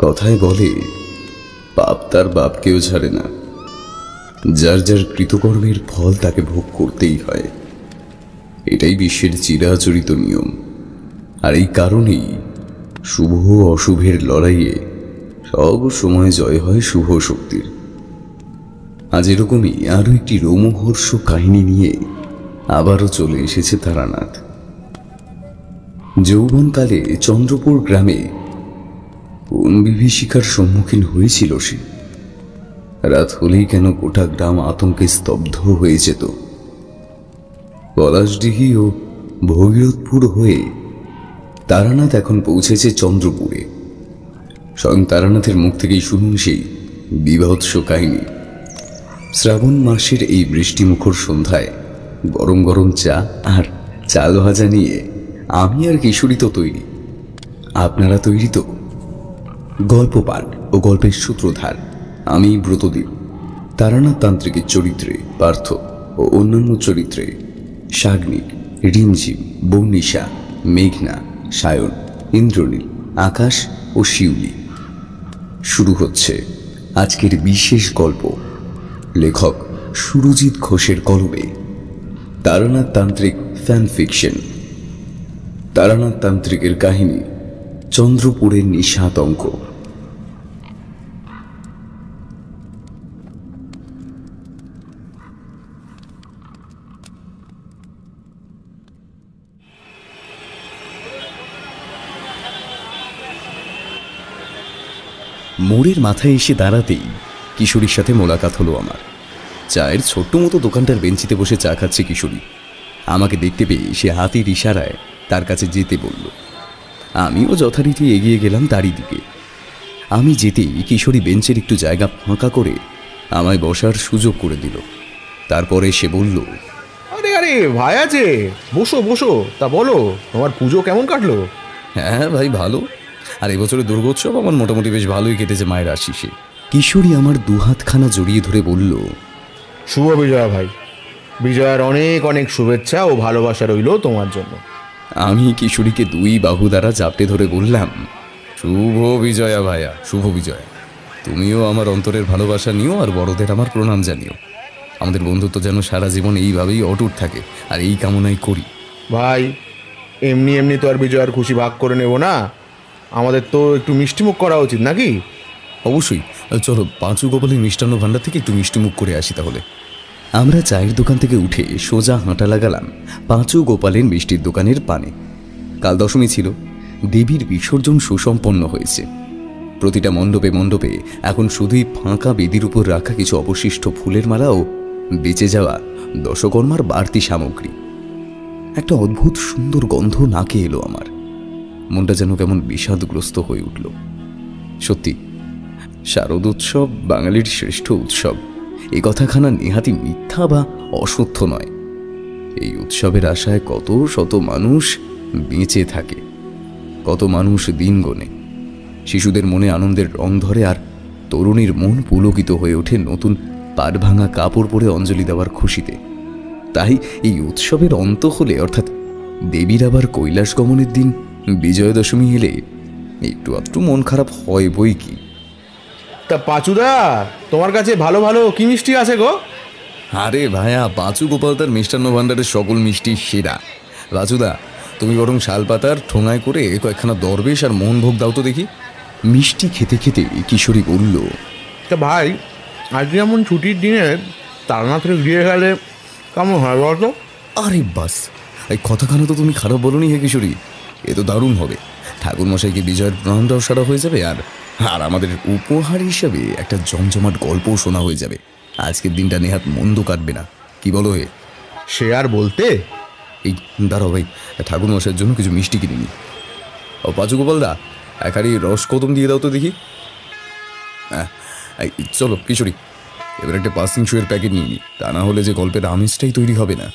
কথায় বলে, পাপ তার বাপকেও ছাড়ে না। যার যার কৃতকর্মের ফল তাকে ভোগ করতেই হয়। এটাই বিশ্বের চিরাচরিত নিয়ম। আর এই কারণেই শুভ অশুভের লড়াইয়ে সব সময় জয় হয় শুভ শক্তির। আজ এরকমই আরো একটি রোমহর্ষ কাহিনী নিয়ে আবারও চলে এসেছে তারানাথ। যৌবনকালে চন্দ্রপুর গ্রামে কোন বিভীষিকার সম্মুখীন হয়েছিল সে? রাত হলেই কেন গোটা গ্রাম আতঙ্কে স্তব্ধ হয়ে যেত। পলাশডিহি ও ভগীরথপুর হয়ে তারানাথ এখন পৌঁছেছে চন্দ্রপুরে। স্বয়ং তারানাথের মুখ থেকেই শুনুন সেই বীভৎস কাহিনী। শ্রাবণ মাসের এই বৃষ্টিমুখর সন্ধ্যায় গরম গরম চা আর চাল ভাজা নিয়ে আমি আর কিশোরী তো তৈরি। আপনারা তৈরি তো? গল্প পাঠ ও গল্পের সূত্রধার আমি ব্রতদীপ। তারানাথ তান্ত্রিকের চরিত্রে পার্থ ও অন্যান্য চরিত্রে শাগ্নিক, রিমঝিম, বর্ণিশা, মেঘনা, সায়ন, ইন্দ্রনীল, আকাশ ও শিউলি। শুরু হচ্ছে আজকের বিশেষ গল্প। লেখক সুরজিৎ ঘোষের কলমে তারানাথ তান্ত্রিক ফ্যান ফিকশন। তারানাথ তান্ত্রিকের কাহিনী চন্দ্রপুরের নিশাতঙ্ক। মোড়ের মাথায় এসে দাঁড়াতেই কিশোরীর সাথে মোলাকাত হলো আমার। চায়ের ছোট্ট মতো দোকানটার বেঞ্চিতে বসে চা খাচ্ছে কিশোরী। আমাকে দেখতে পেয়ে সে হাতের ইশারায় তার কাছে যেতে বলল। আমিও যথারীতি এগিয়ে গেলাম তারই দিকে। আমি যেতেই কিশোরী বেঞ্চের একটু জায়গা ফাঁকা করে আমায় বসার সুযোগ করে দিল। তারপরে সে বলল, আরে আরে ভাই আছে, বসো বসো। তা বলো, তোমার পুজো কেমন কাটলো? হ্যাঁ ভাই, ভালো। আর এবছরের দুর্গোৎসব আমার মোটামুটি বেশ ভালোই কেটেছে মায়ের আশিসে। কিশোরী আমার দুহাতখানা জড়িয়ে ধরে বলল, শুভ বিজয়া ভাই। বিজয়ার অনেক অনেক শুভেচ্ছা ও ভালোবাসা রইল তোমার জন্য। আমি কিশোরীকে দুই বাহু দ্বারা চাপটে ধরে বললাম, শুভ বিজয়া ভাইয়া, শুভ বিজয়া। তুমিও আমার অন্তরের ভালোবাসা নিও আর বড়দের আমার প্রণাম জানিও। আমাদের বন্ধুত্ব যেন সারা জীবন এইভাবেই অটুট থাকে, আর এই কামনাই করি। ভাই, এমনি এমনি তো আর বিজয়ার খুশি ভাগ করে নেব না। আমাদের তো একটু মিষ্টিমুখ করা উচিত নাকি? অবশ্যই, চলো পাঁচু গোপালের মিষ্টান্ন ভাণ্ডার থেকে একটু মিষ্টিমুখ করে আসি তাহলে। আমরা চায়ের দোকান থেকে উঠে সোজা হাঁটা লাগালাম পাঁচু গোপালের মিষ্টির দোকানের পানে। কাল দশমী ছিল, দেবীর বিসর্জন সুসম্পন্ন হয়েছে। প্রতিটা মণ্ডপে মণ্ডপে এখন শুধুই ফাঁকা বেদির উপর রাখা কিছু অবশিষ্ট ফুলের মালা ও বেঁচে যাওয়া দশকর্মার বাড়তি সামগ্রী। একটা অদ্ভুত সুন্দর গন্ধ নাকে এলো আমার। মনটা যেন কেমন বিষাদগ্রস্ত হয়ে উঠল। সত্যি, শারদ উৎসব বাঙালির শ্রেষ্ঠ উৎসব, এ কথাখানা নেহাতি মিথ্যা বা অসত্য নয়। এই উৎসবের আশায় কত শত মানুষ বেঁচে থাকে, কত মানুষ দিন গোনে। শিশুদের মনে আনন্দের রং ধরে, আর তরুণীর মন পুলকিত হয়ে ওঠে নতুন পাট ভাঙা কাপড় পরে অঞ্জলি দেওয়ার খুশিতে। তাই এই উৎসবের অন্ত হলে, অর্থাৎ দেবীর আবার কৈলাস গমনের দিন বিজয়া দশমী এলে একটু আধটু মন খারাপ হয় বই কি। তা পাঁচুদা, তোমার কাছে ভালো ভালো কি মিষ্টি আছে গো? আরে ভাইয়া, পাঁচু গোপাল তার মিষ্টান্ন ভাণ্ডারের সকল মিষ্টি সেরা। রাজুদা, তুমি বরং শালপাতার ঠোঙায় করে কয়েকখানা দরবেশ আর মোহনভোগ দাও তো দেখি। মিষ্টি খেতে খেতে কিশোরী বলল, তা ভাই, আজকে এমন ছুটির দিনে তারানাথের গিয়ে গেলে কেমন হয় বলতো? আরে বাস, এই কথাখানা তো তুমি খারাপ বলনি হে কিশোরী। এ তো দারুণ হবে। ঠাকুরমশাইকে বিজয়ের প্রণামটাও সারা হয়ে যাবে, আর আর আমাদের উপহার হিসাবে একটা জমজমাট গল্পও শোনা হয়ে যাবে। আজকের দিনটা নেহাত মন্দ কাটবে না, কি বলো হে? সে আর বলতে। এই দাঁড়াও ভাই, ঠাকুরমশাইয়ের জন্য কিছু মিষ্টি কিনে নি। ও পাঁচু গোপালদা, এক হাড়ি রস কদম দিয়ে দাও তো দেখি। হ্যাঁ, চলো কিশোরী, এবার একটা পাসিং শোয়ের প্যাকেট নিয়ে নি, তা না হলে যে গল্পের আমেজটাই তৈরি হবে না।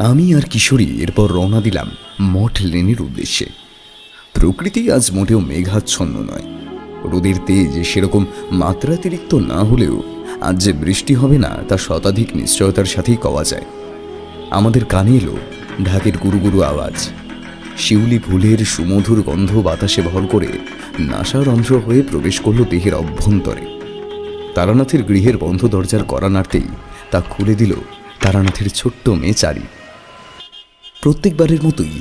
আমি আর কিশোরী এরপর রওনা দিলাম মঠ লেনের উদ্দেশ্যে। প্রকৃতি আজ মোটেও মেঘাচ্ছন্ন নয়। রোদের তেজ সেরকম মাত্রাতিরিক্ত না হলেও আজ যে বৃষ্টি হবে না তা শতাধিক নিশ্চয়তার সাথেই কওয়া যায়। আমাদের কানে এলো ঢাকের গুরু গুরু আওয়াজ। শিউলি ফুলের সুমধুর গন্ধ বাতাসে ভর করে নাসারন্ধ্র হয়ে প্রবেশ করল দেহের অভ্যন্তরে। তারানাথের গৃহের বন্ধ দরজার কড়া নাড়তেই তা খুলে দিল তারানাথের ছোট্ট মেয়ে চারি। প্রত্যেকবারের মতোই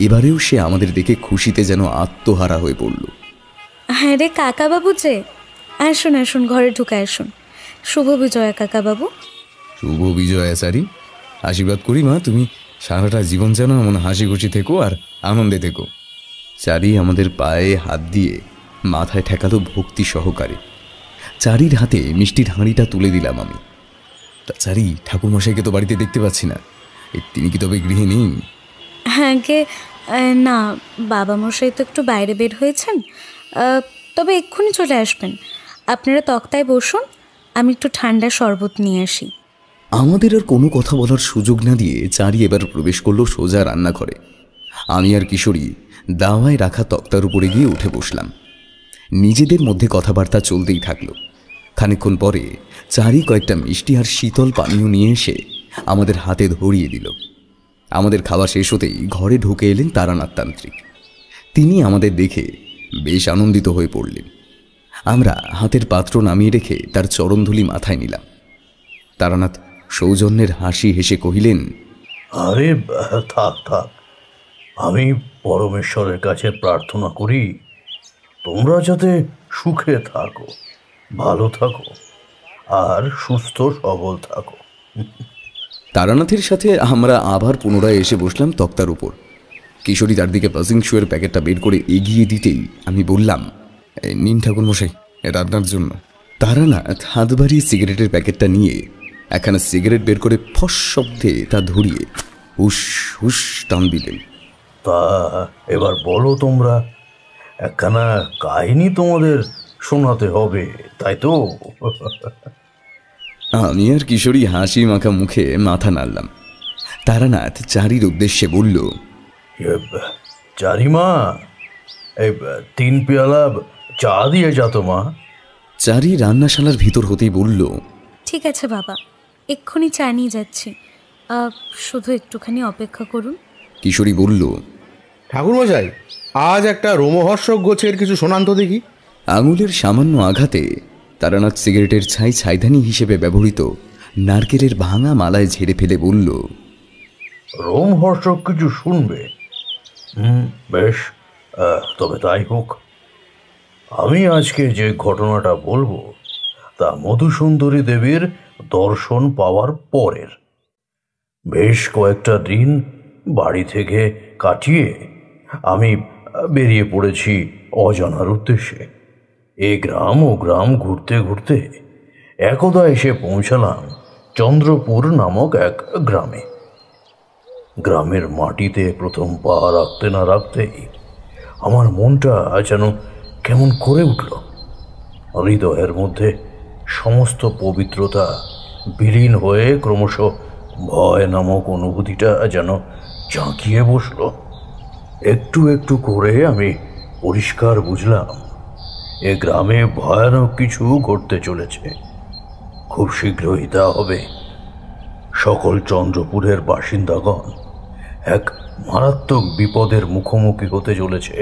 এবারেও সে আমাদের দেখে খুশিতে যেন আত্মহারা হয়ে পড়ল। হ্যাঁ রে কাকাবাবু যে, আসুন আসুন, ঘরে ঢুকে আসুন। শুভ বিজয়া কাকাবাবু। শুভ বিজয়া চারি, আশীর্বাদ করি মা, তুমি সারাটা জীবন যেন এমন হাসি খুশি থেকো আর আনন্দে থেকো। চারি আমাদের পায়ে হাত দিয়ে মাথায় ঠেকালো ভক্তি সহকারে। চারির হাতে মিষ্টির হাঁড়িটা তুলে দিলাম আমি। তা চারি, ঠাকুরমশাইকে তো বাড়িতে দেখতে পাচ্ছি না, তিনি কি তবে গৃহে নেই? হ্যাঁ গে, না, বাবা মশাই তো একটু বাইরে বের হয়েছেন, তবে এক্ষুনি চলে আসবেন। আপনারা তক্তায় বসুন, আমি একটু ঠান্ডা শরবত নিয়ে আসি। আমাদের আর কোনো কথা বলার সুযোগ না দিয়ে চারি এবার প্রবেশ করলো সোজা রান্নাঘরে। আমি আর কিশোরী দাওয়ায় রাখা তক্তার উপরে গিয়ে উঠে বসলাম। নিজেদের মধ্যে কথাবার্তা চলতেই থাকলো। খানিকক্ষণ পরে চারি কয়েকটা মিষ্টি আর শীতল পানীয় নিয়ে এসে আমাদের হাতে ধরিয়ে দিল। আমাদের খাওয়া শেষ হতেই ঘরে ঢুকে এলেন তারানাথ তান্ত্রিক। তিনি আমাদের দেখে বেশ আনন্দিত হয়ে পড়লেন। আমরা হাতের পাত্র নামিয়ে রেখে তার চরণধুলি মাথায় নিলাম। তারানাথ সৌজন্যের হাসি হেসে কহিলেন, আরে থাক থাক, আমি পরমেশ্বরের কাছে প্রার্থনা করি তোমরা যাতে সুখে থাকো, ভালো থাকো আর সুস্থ সবল থাকো। তারানাথের সাথে আমরা আবার পুনরায় এসে বসলাম তক্তার উপর। কিশোরী তার দিকে পাসিং শুয়ের প্যাকেটটা বের করে এগিয়ে দিতেই আমি বললাম, নিন ঠাকুরমশাই, রান্নার জন্য। তারানাথ হাত বাড়িয়ে সিগারেটের প্যাকেটটা নিয়ে একখানা সিগারেট বের করে ফস শব্দে তা ধরিয়ে হুস হুস টান দিলেন। তা এবার বলো, তোমরা একখানা কাহিনী তোমাদের শোনাতে হবে, তাই তো? আমি আর কিশোরী হাসি মাখা মুখে মাথা নাড়লাম। তারানাথ চারির উদ্দেশ্যে বলল, চারিমা, এই 3 পেয়ালা চা দিয়ে যাতো মা। চারি রান্নাশালার ভিতর হতেই বলল, ঠিক আছে বাবা, এক্ষুনি চা নিয়ে যাচ্ছি, শুধু একটুখানি অপেক্ষা করুন। কিশোরী বলল, ঠাকুরমশাই, আজ একটা রোমহর্ষক গোছের কিছু শোনান তো দেখি। আঙুলের সামান্য আঘাতে তারানাথ সিগারেটের ছাইধানি হিসেবে ব্যবহৃত নারকেলের ভাঙা মালায় ঝেড়ে ফেলে বলল, রোমহর্ষক কিছু শুনবে? বেশ, তবে তাই হোক। আমি আজকে যে ঘটনাটা বলবো তা মধুসুন্দরী দেবীর দর্শন পাওয়ার পরের। বেশ কয়েকটা দিন বাড়ি থেকে কাটিয়ে আমি বেরিয়ে পড়েছি অজানার উদ্দেশ্যে। এ গ্রাম ও গ্রাম ঘুরতে ঘুরতে একদা এসে পৌঁছালাম চন্দ্রপুর নামক এক গ্রামে। গ্রামের মাটিতে প্রথম পা রাখতে না রাখতেই আমার মনটা যেন কেমন করে উঠল। হৃদয়ের মধ্যে সমস্ত পবিত্রতা বিলীন হয়ে ক্রমশ ভয় নামক অনুভূতিটা যেন জাঁকিয়ে বসল। একটু একটু করে আমি পরিষ্কার বুঝলাম এ গ্রামে ভয়ানক কিছু ঘটতে চলেছে। খুব শীঘ্রই তা হবে। সকল চন্দ্রপুরের বাসিন্দাগণ এক মারাত্মক বিপদের মুখোমুখি হতে চলেছে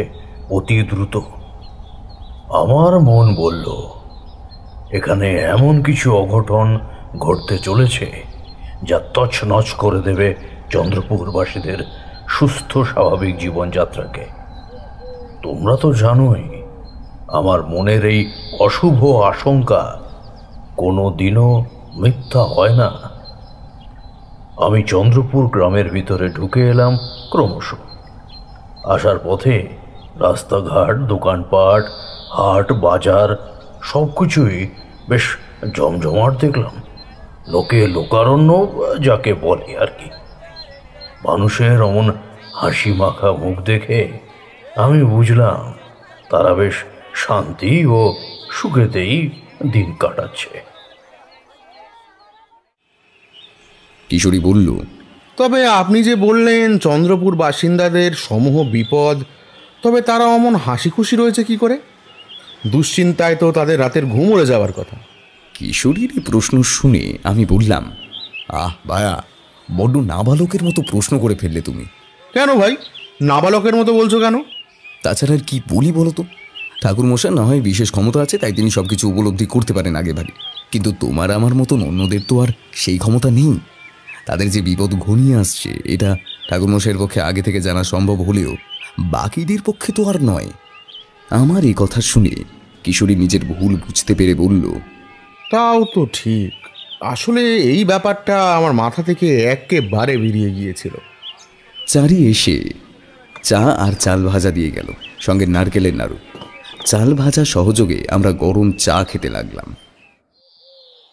অতি দ্রুত। আমার মন বলল, এখানে এমন কিছু অঘটন ঘটতে চলেছে যা তছনছ করে দেবে চন্দ্রপুরবাসীদের সুস্থ স্বাভাবিক জীবনযাত্রাকে। তোমরা তো জানোই আমার মনের এই অশুভ আশঙ্কা কোনো দিনও মিথ্যা হয় না। আমি চন্দ্রপুর গ্রামের ভিতরে ঢুকে এলাম ক্রমশ। আসার পথে রাস্তাঘাট, দোকানপাট, হাট বাজার সব কিছুই বেশ জমজমাট দেখলাম। লোকে লোকারণ্য যাকে বলে আর কি। মানুষের অমন হাসি মাখা মুখ দেখে আমি বুঝলাম তারা বেশ শান্তি ও সুখেতেই দিন কাটাচ্ছে। কিশোরী বলল, তবে আপনি যে বললেন চন্দ্রপুর বাসিন্দাদের সমূহ বিপদ, তবে তারা অমন হাসি খুশি রয়েছে কি করে? দুশ্চিন্তায় তো তাদের রাতের ঘুম উড়ে যাওয়ার কথা। কিশোরীর এই প্রশ্ন শুনে আমি বললাম, আহ ভায়া, বড্ড নাবালকের মতো প্রশ্ন করে ফেললে তুমি। কেন ভাই, নাবালকের মতো বলছো কেন? তাছাড়া আর কি বলি বলো তো? ঠাকুরমশাই না হয় বিশেষ ক্ষমতা আছে, তাই তিনি সব কিছু উপলব্ধি করতে পারেন আগে ভাগে, কিন্তু তোমার আমার মতন অন্যদের তো আর সেই ক্ষমতা নেই। তাদের যে বিপদ ঘনিয়ে আসছে এটা ঠাকুরমশাইয়ের পক্ষে আগে থেকে জানা সম্ভব হলেও বাকিদের পক্ষে তো আর নয়। আমার এই কথা শুনে কিশোরী নিজের ভুল বুঝতে পেরে বলল, তাও তো ঠিক, আসলে এই ব্যাপারটা আমার মাথা থেকে একেবারে বেরিয়ে গিয়েছিল। চারি এসে চা আর চাল ভাজা দিয়ে গেল, সঙ্গে নারকেলের নাড়ু। চাল ভাজা সহযোগে আমরা গরম চা খেতে লাগলাম।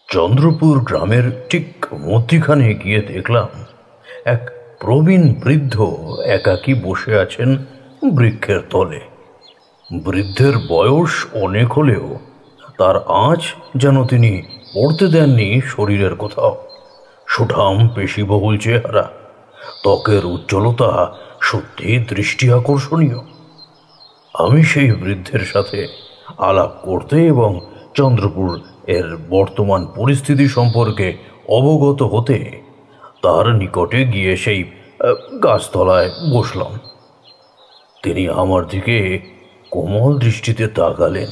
চন্দ্রপুর গ্রামের ঠিক মধ্যিখানে গিয়ে দেখলাম এক প্রবীণ বৃদ্ধ একাকী বসে আছেন বৃক্ষের তলে। বৃদ্ধের বয়স অনেক হলেও তার আঁচ যেন তিনি পড়তে দেননি শরীরের কোথাও। সুঠাম পেশিবহুল চেহারা, ত্বকের উজ্জ্বলতা সত্যি দৃষ্টি আকর্ষণীয়। আমি সেই বৃদ্ধের সাথে আলাপ করতে এবং চন্দ্রপুর এর বর্তমান পরিস্থিতি সম্পর্কে অবগত হতে তার নিকটে গিয়ে সেই গাছতলায় বসলাম। তিনি আমার দিকে কোমল দৃষ্টিতে তাকালেন।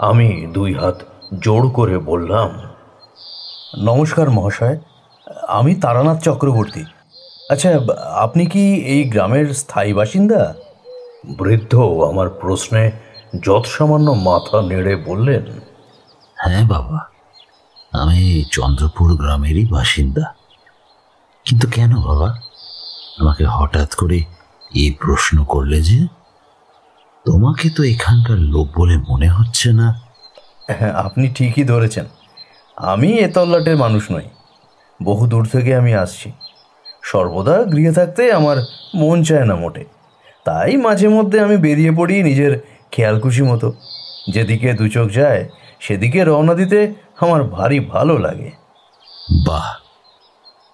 আমি দুই হাত জোড় করে বললাম, নমস্কার মহাশয়, আমি তারানাথ চক্রবর্তী। আচ্ছা, আপনি কি এই গ্রামের স্থায়ী বাসিন্দা? বৃদ্ধ আমার প্রশ্নে যৎসামান্য মাথা নেড়ে বললেন, হ্যাঁ বাবা, আমি চন্দ্রপুর গ্রামেরই বাসিন্দা। কিন্তু কেন বাবা, আমাকে হঠাৎ করে এই প্রশ্ন করলে যে? তোমাকে তো এখানকার লোক বলে মনে হচ্ছে না। হ্যাঁ, আপনি ঠিকই ধরেছেন। আমি এ তল্লাটের মানুষ নই। বহু দূর থেকে আমি আসছি। সর্বদা গৃহে থাকতে আমার মন চায় না মোটে, তাই মাঝে মধ্যে আমি বেরিয়ে পড়ি নিজের খেয়ালখুশি মতো। যেদিকে দু চোখ যায় সেদিকে রওনা দিতে আমার ভারী ভালো লাগে। বাহ,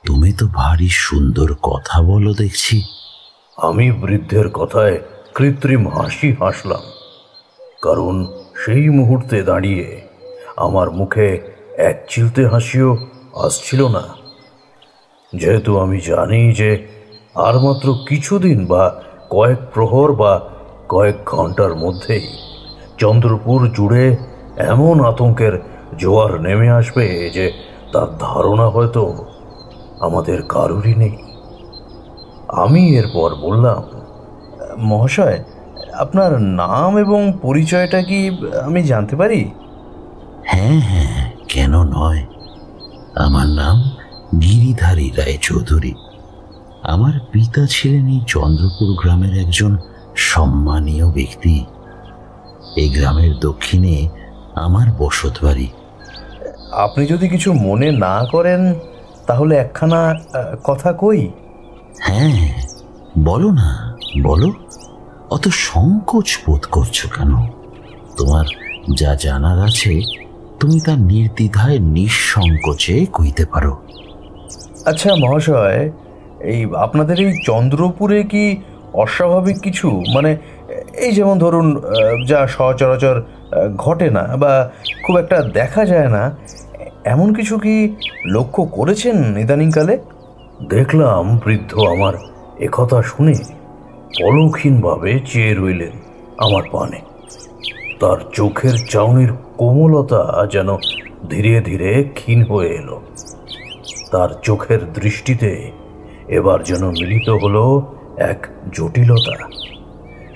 তুমি তো ভারী সুন্দর কথা বলো দেখছি। আমি বৃদ্ধের কথায় কৃত্রিম হাসি হাসলাম, কারণ সেই মুহূর্তে দাঁড়িয়ে আমার মুখে এক চিলতে হাসিও আসছিল না। যেহেতু আমি জানি যে আর মাত্র কিছুদিন বা কয়েক প্রহর বা কয়েক ঘন্টার মধ্যেই চন্দ্রপুর জুড়ে এমন আতঙ্কের জোয়ার নেমে আসবে যে তার ধারণা হয়তো আমাদের কারোরই নেই। আমি এরপর বললাম, মহাশয়, আপনার নাম এবং পরিচয়টা কি আমি জানতে পারি? হ্যাঁ হ্যাঁ, কেন নয়। আমার নাম গিরিধারী রায়চৌধুরী। আমার পিতা ছিলেন এই চন্দ্রপুর গ্রামের একজন সম্মানীয় ব্যক্তি। এই গ্রামের দক্ষিণে আমার বসত বাড়ি। আপনি যদি কিছু মনে না করেন তাহলে একখানা কথা কই। হ্যাঁ, বলো না, বলো। অত সংকোচ বোধ করছো কেন? তোমার যা জানার আছে তুমি তা নির্দ্বিধায় নিঃসংকোচে কইতে পারো। আচ্ছা মহাশয়, এই আপনাদের এই চন্দ্রপুরে কি অস্বাভাবিক কিছু, মানে এই যেমন ধরুন যা সচরাচর ঘটে না বা খুব একটা দেখা যায় না, এমন কিছু কি লক্ষ্য করেছেন ইদানিংকালে? দেখলাম বৃদ্ধ আমার একথা শুনে পলকহীনভাবে চেয়ে রইলেন আমার পানে। তার চোখের চাউনির কোমলতা যেন ধীরে ধীরে ক্ষীণ হয়ে এলো। তার চোখের দৃষ্টিতে এবার যেন মিলিত হলো এক জটিলতা।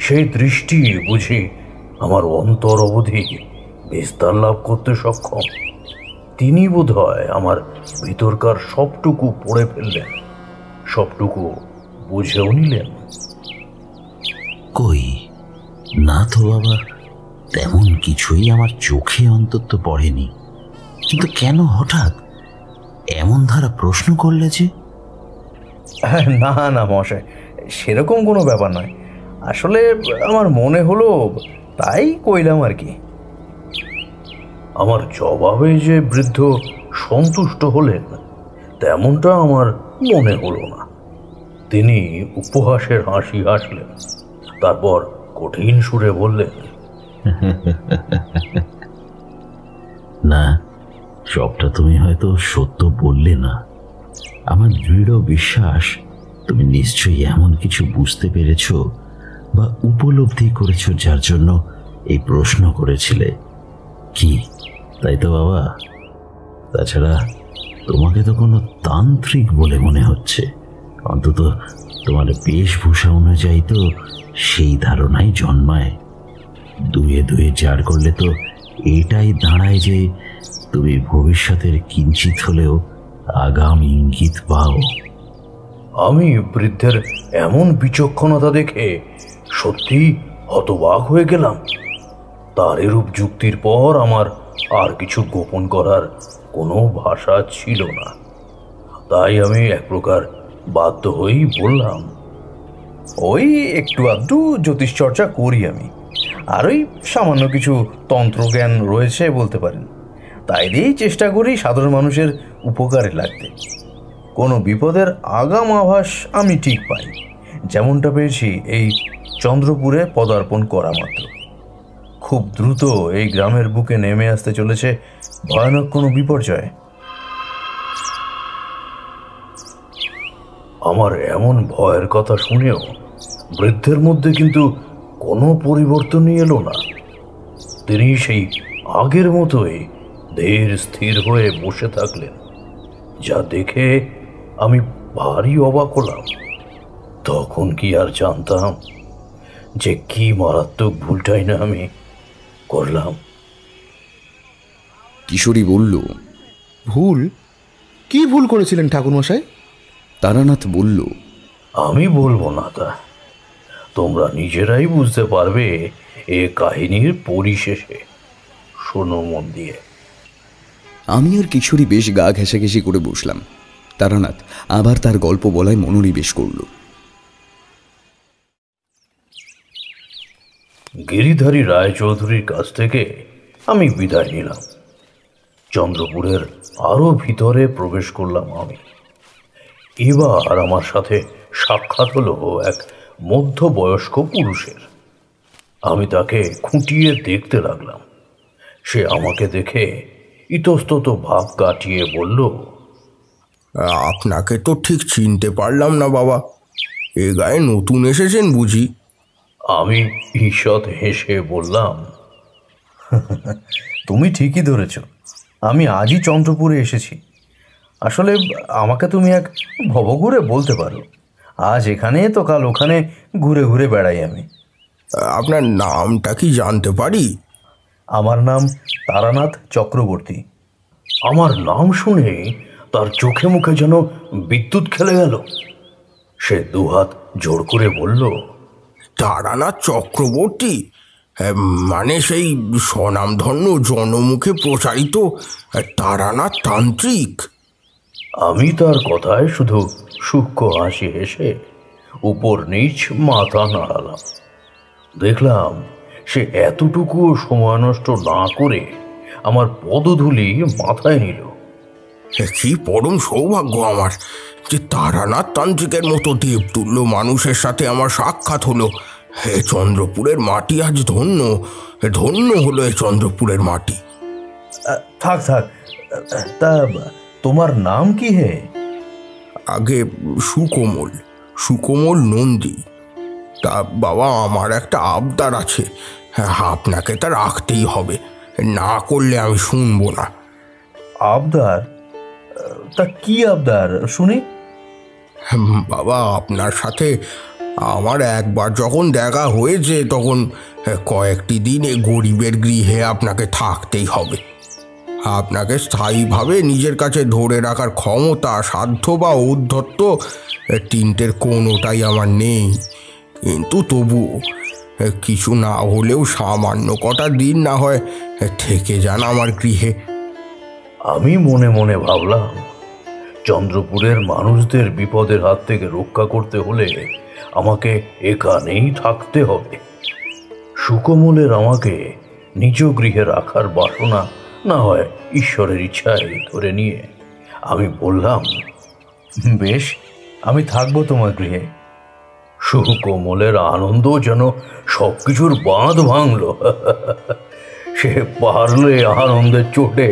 সেই দৃষ্টি বুঝি আমার অন্তর অবধি বিস্তার লাভ করতে সক্ষম। তিনি বোধহয় আমার ভিতরকার সবটুকু পড়ে ফেললেন, সবটুকু বুঝেও নিলেন। কই না তো বাবা, তেমন কিছুই আমার চোখে অন্তত পড়েনি। কিন্তু কেন হঠাৎ এমন ধারা প্রশ্ন করলে যে? না না মহাশয়, সেরকম কোনো ব্যাপার নয়। আসলে আমার মনে হলো তাই কইলাম আর কি। আমার জবাবে যে বৃদ্ধ সন্তুষ্ট হলেন তেমনটা আমার মনে হলো না। তিনি উপহাসের হাসি হাসলেন, তারপর কঠিন সুরে বললেন, না, সবটা তুমি হয়তো সত্য বললে না। আমার দৃঢ় বিশ্বাস তুমি নিশ্চয়ই এমন কিছু বুঝতে পেরেছ বা উপলব্ধি করেছ যার জন্য এই প্রশ্ন করেছিলে, কি তাই তো বাবা? তাছাড়া তোমাকে তো কোনো তান্ত্রিক বলে মনে হচ্ছে, অন্তত তোমার বেশভূষা অনুযায়ী তো সেই ধারণাই জন্মায়। দুয়ে দুয়ে জার করলে তো এটাই দাঁড়ায় যে তুমি ভবিষ্যতের কিঞ্চিত হলেও আগাম ইঙ্গিত পাও। আমি বৃদ্ধের এমন বিচক্ষণতা দেখে সত্যি হতবাক হয়ে গেলাম। তার এরূপ যুক্তির পর আমার আর কিছু গোপন করার কোনো ভাষা ছিল না। তাই আমি এক প্রকার বাধ্য হয়েই বললাম, ওই একটু আধটু জ্যোতিষ চর্চা করি আমি, আর ওই সামান্য কিছু তন্ত্রজ্ঞান রয়েছে বলতে পারেন। তাই দিয়েই চেষ্টা করি সাধারণ মানুষের উপকারে লাগতে। কোনো বিপদের আগাম আভাস আমি ঠিক পাই, যেমনটা পেয়েছি এই চন্দ্রপুরে পদার্পণ করা মাত্র। খুব দ্রুত এই গ্রামের বুকে নেমে আসতে চলেছে ভয়ানক কোনো বিপর্যয়। আমার এমন ভয়ের কথা শুনেও বৃদ্ধের মধ্যে কিন্তু কোনো পরিবর্তনই এলো না। তিনি সেই আগের মতোই ধীর স্থির হয়ে বসে থাকলেন, যা দেখে আমি ভারী অবাক হলাম। তখন কি আর জানতাম যে কি মারাত্মক ভুলটাই না আমি করলাম। কিশোরী বলল, ভুল? কি ভুল করেছিলেন ঠাকুরমশাই? তারানাথ বলল, আমি বলবো না তা, তোমরা নিজেরাই বুঝতে পারবে এ কাহিনীর পরিশেষে। শোনো মন দিয়ে। আমি আর কিশোরী বেশ গা ঘেঁষাঘেঁষি করে বসলাম। তারানাথ আবার তার গল্প বলায় মনোনিবেশ করল। গিরিধারী রায়চৌধুরীর কাছ থেকে আমি বিদায় নিলাম। চন্দ্রপুরের আরো ভিতরে প্রবেশ করলাম আমি। এবার আমার সাথে সাক্ষাৎ হলো এক মধ্যবয়স্ক পুরুষের। আমি তাকে খুঁটিয়ে দেখতে লাগলাম। সে আমাকে দেখে ইতস্তত ভাব কাটিয়ে বলল, আপনাকে তো ঠিক চিনতে পারলাম না বাবা, এ গায়ে নতুন এসেছেন বুঝি? আমি ঈষৎ হেসে বললাম, তুমি ঠিকই ধরেছ, আমি আজই চন্দ্রপুরে এসেছি। আসলে আমাকে তুমি এক ভবঘুরে বলতে পারো। আজ এখানে তো কাল ওখানে ঘুরে ঘুরে বেড়াই আমি। আপনার নামটা কি জানতে পারি? আমার নাম তারানাথ চক্রবর্তী। আমার নাম শুনে তার চোখে মুখে যেন বিদ্যুৎ খেলে গেল। সে দুহাত জোড় করে বলল, তারানাথ চক্রবর্তী? মানে সেই স্বনামধন্য জনমুখে প্রচারিত তারানাথ তান্ত্রিক? আমি তার কথায় শুধু সূক্ষ্ম হাসি হেসে উপর নিচ মাথা নাড়ালাম। দেখলাম সে এতটুকুও সময় নষ্ট না করে আমার পদধূলি মাথায় নিল। কি পরম সৌভাগ্য আমার যে তারানাথ তান্ত্রিকের মতো দেবতুল্য মানুষের সাথে আমার সাক্ষাৎ হলো। হে চন্দ্রপুরের মাটি আজ ধন্য, ধন্য হলো এ চন্দ্রপুরের মাটি। থাক থাক, তা তোমার নাম কি হে? আগে সুকোমল, সুকোমল নন্দী। তা বাবা, আমার একটা আবদার আছে, আপনাকে তা রাখতেই হবে, না করলে আমি শুনবো না। আবদার? তা কি আবদার শুনি? বাবা, আপনার সাথে আমার একবার যখন দেখা হয়েছে তখন কয়েকটি দিন এ গরিবের গৃহে আপনাকে থাকতেই হবে। আপনাকে স্থায়ীভাবে নিজের কাছে ধরে রাখার ক্ষমতা, সাধ্য বা ঔদ্ধত্য তিনটের কোনোটাই আমার নেই, কিন্তু তবুও কিছু না হলেও সামান্য কটা দিন না হয় থেকে যান আমার গৃহে। আমি মনে মনে ভাবলাম, চন্দ্রপুরের মানুষদের বিপদের হাত থেকে রক্ষা করতে হলে আমাকে এখানেই থাকতে হবে। সুকোমলের আমাকে নিজ গৃহে রাখার বাসনা না হয় ঈশ্বরের ইচ্ছায় ধরে নিয়ে আমি বললাম, বেশ, আমি থাকবো তোমার গৃহে। সুকোমলের আনন্দ যেন সবকিছুর বাঁধ ভাঙল। সে পারলে আনন্দের চোটে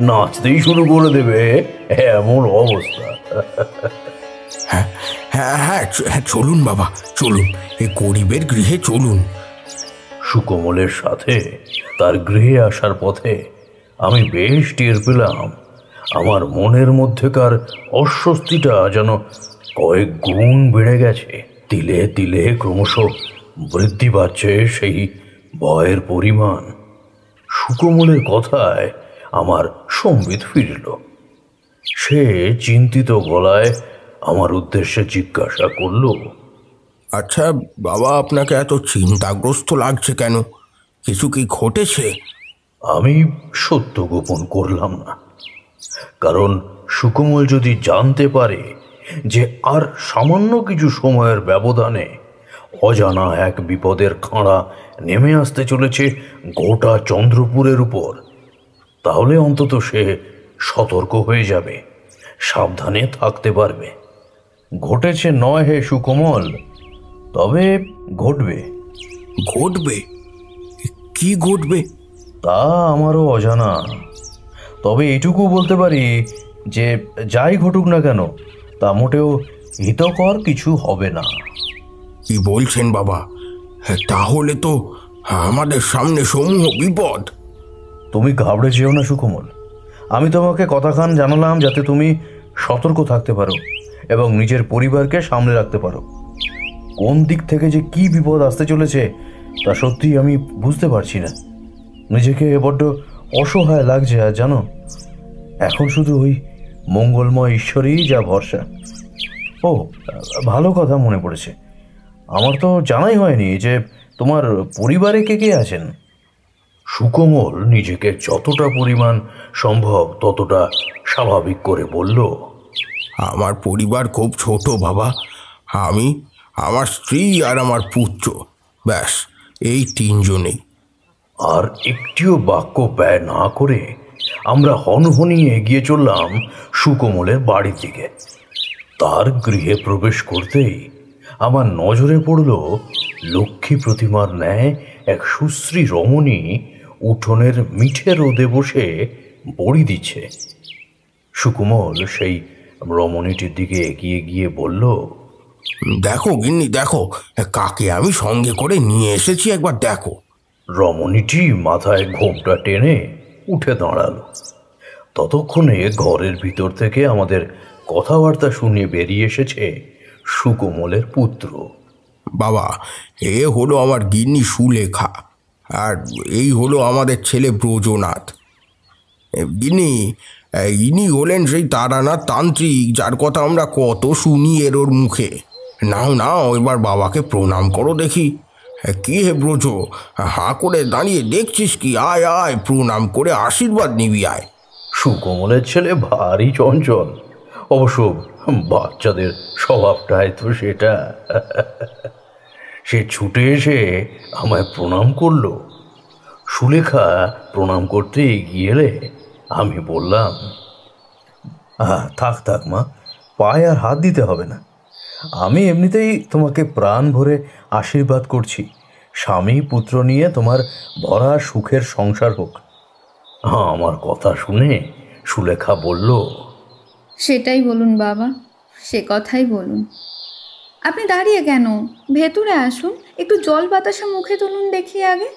নাচতেই শুরু করে দেবে এমন অবস্থা। হ্যাঁ হ্যাঁ হ্যাঁ হ্যাঁ, চলুন বাবা, চলুন, এই গরিবের গৃহে চলুন। সুকোমলের সাথে তার গৃহে আসার পথে আমি বেশ টের পেলাম আমার মনের মধ্যেকার অস্বস্তিটা যেন কয়েক গুণ বেড়ে গেছে। তিলে তিলে ক্রমশ বৃদ্ধি পাচ্ছে সেই ভয়ের পরিমাণ। সুকোমলের কথায় আমার সম্বিত ফিরল। সে চিন্তিত গলায় আমার উদ্দেশ্যে জিজ্ঞাসা করল, আচ্ছা বাবা, আপনাকে এত চিন্তাগ্রস্ত লাগছে কেন? কিছু কি ঘটেছে? আমি সত্য গোপন করলাম না, কারণ সুকোমল যদি জানতে পারে যে আর সামান্য কিছু সময়ের ব্যবধানে অজানা এক বিপদের খাঁড়া নেমে আসতে চলেছে গোটা চন্দ্রপুরের উপর, তাহলে অন্তত সে সতর্ক হয়ে যাবে, সাবধানে থাকতে পারবে। ঘটেছে নয় হে সুকোমল, তবে ঘটবে। ঘটবে? কি ঘটবে? তা আমারও অজানা, তবে এটুকু বলতে পারি যে যাই ঘটুক না কেন তা মোটেও হিতকর কিছু হবে না। কি বলছেন বাবা? তাহলে তো আমাদের সামনে সমূহ বিপদ। তুমি ঘাবড়ে যেও না সুকোমল, আমি তোমাকে কথাখান জানালাম যাতে তুমি সতর্ক থাকতে পারো এবং নিজের পরিবারকে সামলে রাখতে পারো। কোন দিক থেকে যে কি বিপদ আসতে চলেছে তা সত্যিই আমি বুঝতে পারছি না। নিজেকে বড্ড অসহায় লাগছে। আর জানো, এখন শুধু ওই মঙ্গলময় ঈশ্বরই যা ভরসা। ও, ভালো কথা মনে পড়েছে, আমার তো জানাই হয়নি যে তোমার পরিবারে কে কে আছেন। সুকোমল নিজেকে যতটা পরিমাণ সম্ভব ততটা স্বাভাবিক করে বলল, আমার পরিবার খুব ছোট বাবা। আমি, আমার স্ত্রী আর আমার পুত্র, ব্যাস এই তিনজনেই। আর একটিও বাক্য ব্যয় না করে আমরা হনহনিয়ে এগিয়ে চললাম সুকোমলের বাড়ির দিকে। তার গৃহে প্রবেশ করতেই আমার নজরে পড়ল লক্ষ্মী প্রতিমার ন্যায় এক সুশ্রী রমণী উঠোনের মিঠে রোদে বসে বড়ি দিচ্ছে। সুকোমল সেই রমণীটির দিকে এগিয়ে গিয়ে বলল, দেখো গিন্নি, দেখো কাকে আমি সঙ্গে করে নিয়ে এসেছি, একবার দেখো। রমণীটি মাথায় ঘোমটা টেনে উঠে দাঁড়ালো। ততক্ষণে ঘরের ভিতর থেকে আমাদের কথাবার্তা শুনে বেরিয়ে এসেছে সুকোমলের পুত্র। বাবা, এ হলো আমার গিন্নি সুলেখা, আর এই হলো আমাদের ছেলে ব্রজনাথ। গিন্নি, ইনি হলেন সেই তারানাথ তান্ত্রিক যার কথা আমরা কত শুনি এর মুখে। নাও নাও, এবার বাবাকে প্রণাম করো দেখি। কি হে ব্রজ, হাঁ করে দাঁড়িয়ে দেখছিস কি? আয় আয়, প্রণাম করে আশীর্বাদ নিবি আয়। সুকোমলের ছেলে ভারী চঞ্চল, অবশ্য বাচ্চাদের স্বভাবটাই তো সেটা। সে ছুটে এসে আমায় প্রণাম করলো। সুলেখা প্রণাম করতে এগিয়ে এলে আমি বললাম, থাক থাক মা, পায়ে আর হাত দিতে হবে না। আমি এমনিতেই তোমাকে প্রাণ ভরে আশীর্বাদ করছি, স্বামী পুত্র নিয়ে তোমার ভরা সুখের সংসার হোক। আমার কথা শুনে সুলেখা বলল, সেটাই বলুন বাবা, সে কথাই বলুন। আপনি দাঁড়িয়ে কেন? ভেতরে আসুন, একটু জল বাতাসা মুখে তুলুন দেখি আগে।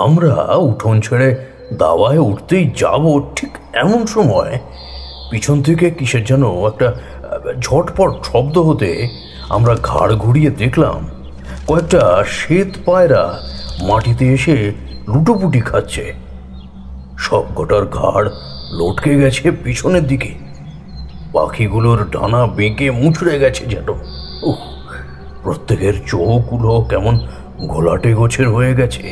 আমরা উঠোন ছেড়ে দাওয়ায় উঠতেই যাব, ঠিক এমন সময় পিছন থেকে কিসের যেন একটা ঝটপট শব্দ হতে আমরা ঘাড় ঘুরিয়ে দেখলাম কয়েকটা শ্বেত পায়রা মাটিতে এসে লুটোপুটি খাচ্ছে। সবকটার ঘাড় লটকে গেছে পিছনের দিকে, পাখিগুলোর ডানা বেঁকে মুচড়ে গেছে যেন। প্রত্যেকের চোখগুলো কেমন ঘোলাটে গোছের হয়ে গেছে।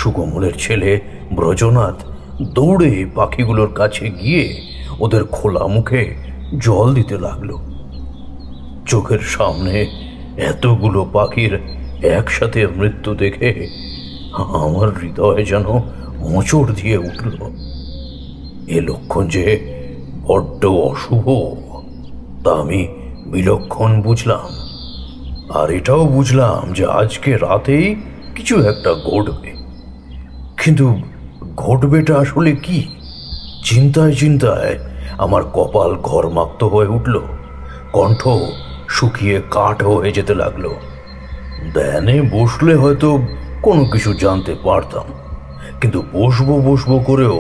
সুকোমলের ছেলে ব্রজনাথ দৌড়ে পাখিগুলোর কাছে গিয়ে ওদের খোলা মুখে জল দিতে লাগলো। চোখের সামনে এতগুলো পাখির একসাথে মৃত্যু দেখে আমার হৃদয় যেন মোচড় দিয়ে উঠল। এ লক্ষণ যে বড্ড অশুভ তা আমি বিলক্ষণ বুঝলাম। আর এটাও বুঝলাম যে আজকে রাতেই কিছু একটা ঘটবে, কিন্তু ঘটবেটা আসলে কি? চিন্তায় চিন্তায় আমার কপাল ঘরমাক্ত হয়ে উঠল। কণ্ঠ শুকিয়ে কাঠ হয়ে যেতে লাগলো। ধ্যানে বসলে হয়তো কোনো কিছু জানতে পারতাম, কিন্তু বসবো বসবো করেও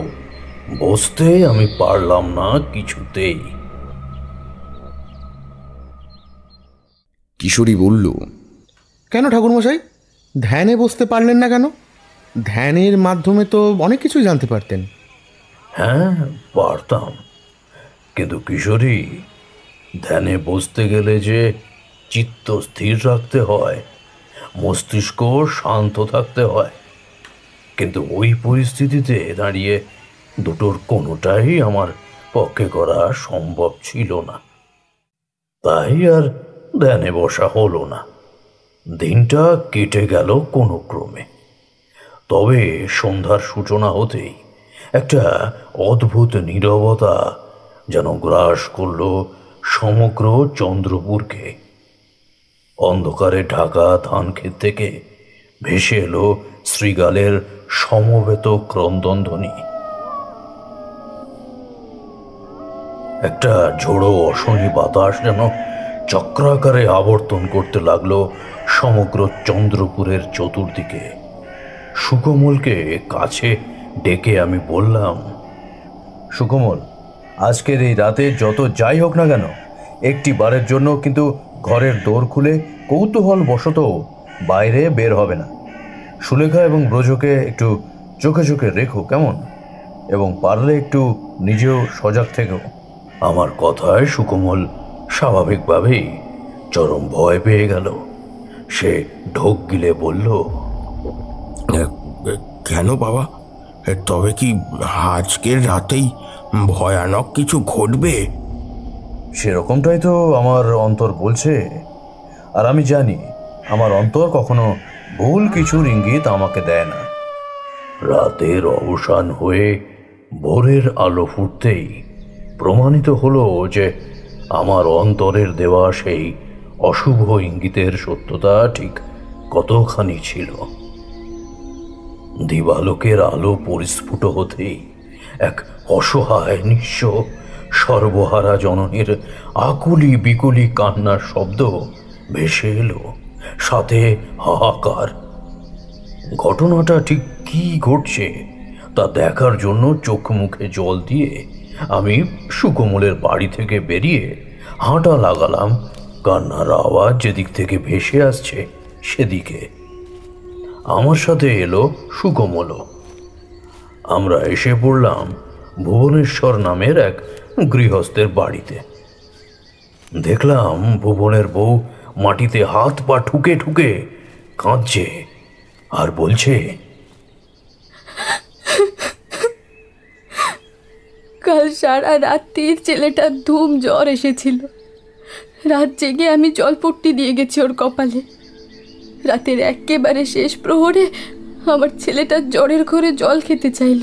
বসতে আমি পারলাম না কিছুতেই। কিশোরী বলল, কেন ঠাকুরমশাই, ধ্যানে বসতে পারলেন না কেন? ধ্যানের মাধ্যমে তো অনেক কিছুই জানতে পারতেন। হ্যাঁ, পারতাম, কিন্তু কিশোরী, ধ্যানে বসতে গেলে যে চিত্ত স্থির রাখতে হয়, মস্তিষ্ক শান্ত থাকতে হয়, কিন্তু ওই পরিস্থিতিতে দাঁড়িয়ে দুটোর কোনোটাই আমার পক্ষে করা সম্ভব ছিল না। তাই আর ধ্যানে বসা হলো না। দিনটা কেটে গেল কোনো ক্রমে। তবে সন্ধ্যার সূচনা হতেই একটা অদ্ভুত নীরবতা যেন গ্রাস করল সমগ্র চন্দ্রপুরকে। অন্ধকারে ঢাকা ধানক্ষেত থেকে ভেসে এলো শৃগালের সমবেত ক্রন্দনধ্বনি। একটা ঝোড়ো অশনি বাতাস যেন চক্রাকারে আবর্তন করতে লাগলো সমগ্র চন্দ্রপুরের চতুর্দিকে। সুকোমলকে কাছে ডেকে আমি বললাম, সুকোমল, আজকের এই রাতে যত যাই হোক না কেন, একটি বারের জন্য কিন্তু ঘরের দোর খুলে কৌতূহল বশত বাইরে বের হবে না। সুলেখা এবং ব্রজকে একটু চোখে চোখে রেখো, কেমন? এবং পারলে একটু নিজেও সজাগ থেকো। আমার কথায় সুকোমল স্বাভাবিকভাবেই চরম ভয় পেয়ে গেল। সে ঢোক গিলে বলল, কেন বাবা, তবে কি আজকের রাতেই ভয়ানক কিছু ঘটবে? সেরকমটাই তো আমার অন্তর বলছে, আর আমি জানি আমার অন্তর কখনো ভুল কিছুর ইঙ্গিত আমাকে দেয় না। রাতের অবসান হয়ে ভোরের আলো ফুটতেই প্রমাণিত হলো যে আমার অন্তরের দেওয়া সেই অশুভ ইঙ্গিতের সত্যতা ঠিক কতখানি ছিল। দিবালোকের আলো পরিস্ফুট হতেই এক অসহায় নিঃস্ব সর্বহারা জননীর আকুলি বিকুলি কান্নার শব্দ ভেসে এলো, সাথে হাহাকার। ঘটনাটা ঠিক কি ঘটছে তা দেখার জন্য চোখ মুখে জল দিয়ে আমি সুকোমলের বাড়ি থেকে বেরিয়ে হাঁটা লাগালাম কান্নার আওয়াজ যেদিক থেকে ভেসে আসছে সেদিকে। আমার সাথে এলো সুকোমলও। আমরা এসে পড়লাম ভুবনেশ্বর নামের এক গৃহস্থের বাড়িতে। দেখলাম ভুবনের বউ মাটিতে হাত পা ঠুকে ঠুকে কাঁদছে আর বলছে, কাল সারা রাত্রির ছেলেটার ধুম জ্বর এসেছিল। রাত জেগে আমি জলপট্টি দিয়ে গেছি ওর কপালে। রাতের একেবারে শেষ প্রহরে আমার ছেলেটার জ্বরের ঘরে জল খেতে চাইল।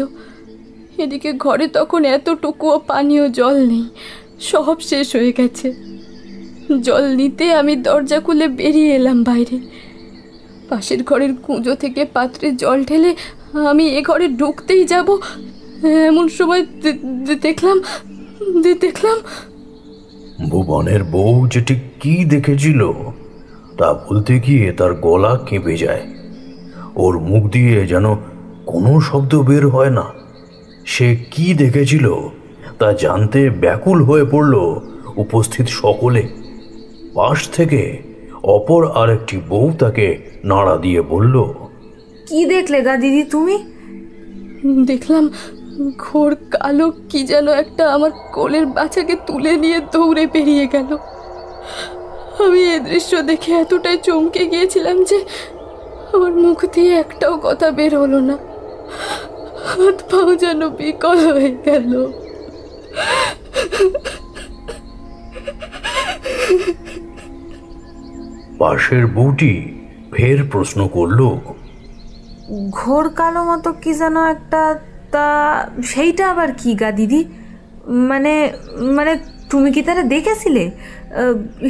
এদিকে ঘরে তখন এতটুকুও পানীয় জল নেই, সব শেষ হয়ে গেছে। জল নিতে আমি দরজা খুলে বেরিয়ে এলাম বাইরে। পাশের ঘরের কুঁজো থেকে পাত্রে জল ঢেলে আমি এ ঘরে ঢুকতেই যাব, এমন সময় দেখলাম ভুবনের বউ যেটি কি দেখেছিল তা বলতে গিয়ে তার গলা কেঁপে যায়। ওর মুখ দিয়ে যেন কোনো শব্দ বের হয় না। সে কি দেখেছিল তা জানতে ব্যাকুল হয়ে পড়ল উপস্থিত সকলে। পাশ থেকে অপর আরেকটি বউ তাকে নাড়া দিয়ে বলল, কি দেখলে গা দিদি তুমি? দেখলাম ঘোর কালো কি যেন একটা আমার কোলের বাচ্চাকে তুলে নিয়ে দৌড়ে বেরিয়ে গেল। আমি এই দৃশ্য দেখে এতটাই চমকে গিয়েছিলাম যে আমার মুখ দিয়ে একটাও কথা বের হলো না। হাত পাও যেন বিকল হয়ে গেল। পাশের বউটি ফের প্রশ্ন করল, ঘোর কালো মতো কি যেন একটা, তা সেইটা আবার কি গা দিদি? মানে মানে তুমি কি তারা দেখেছিলে?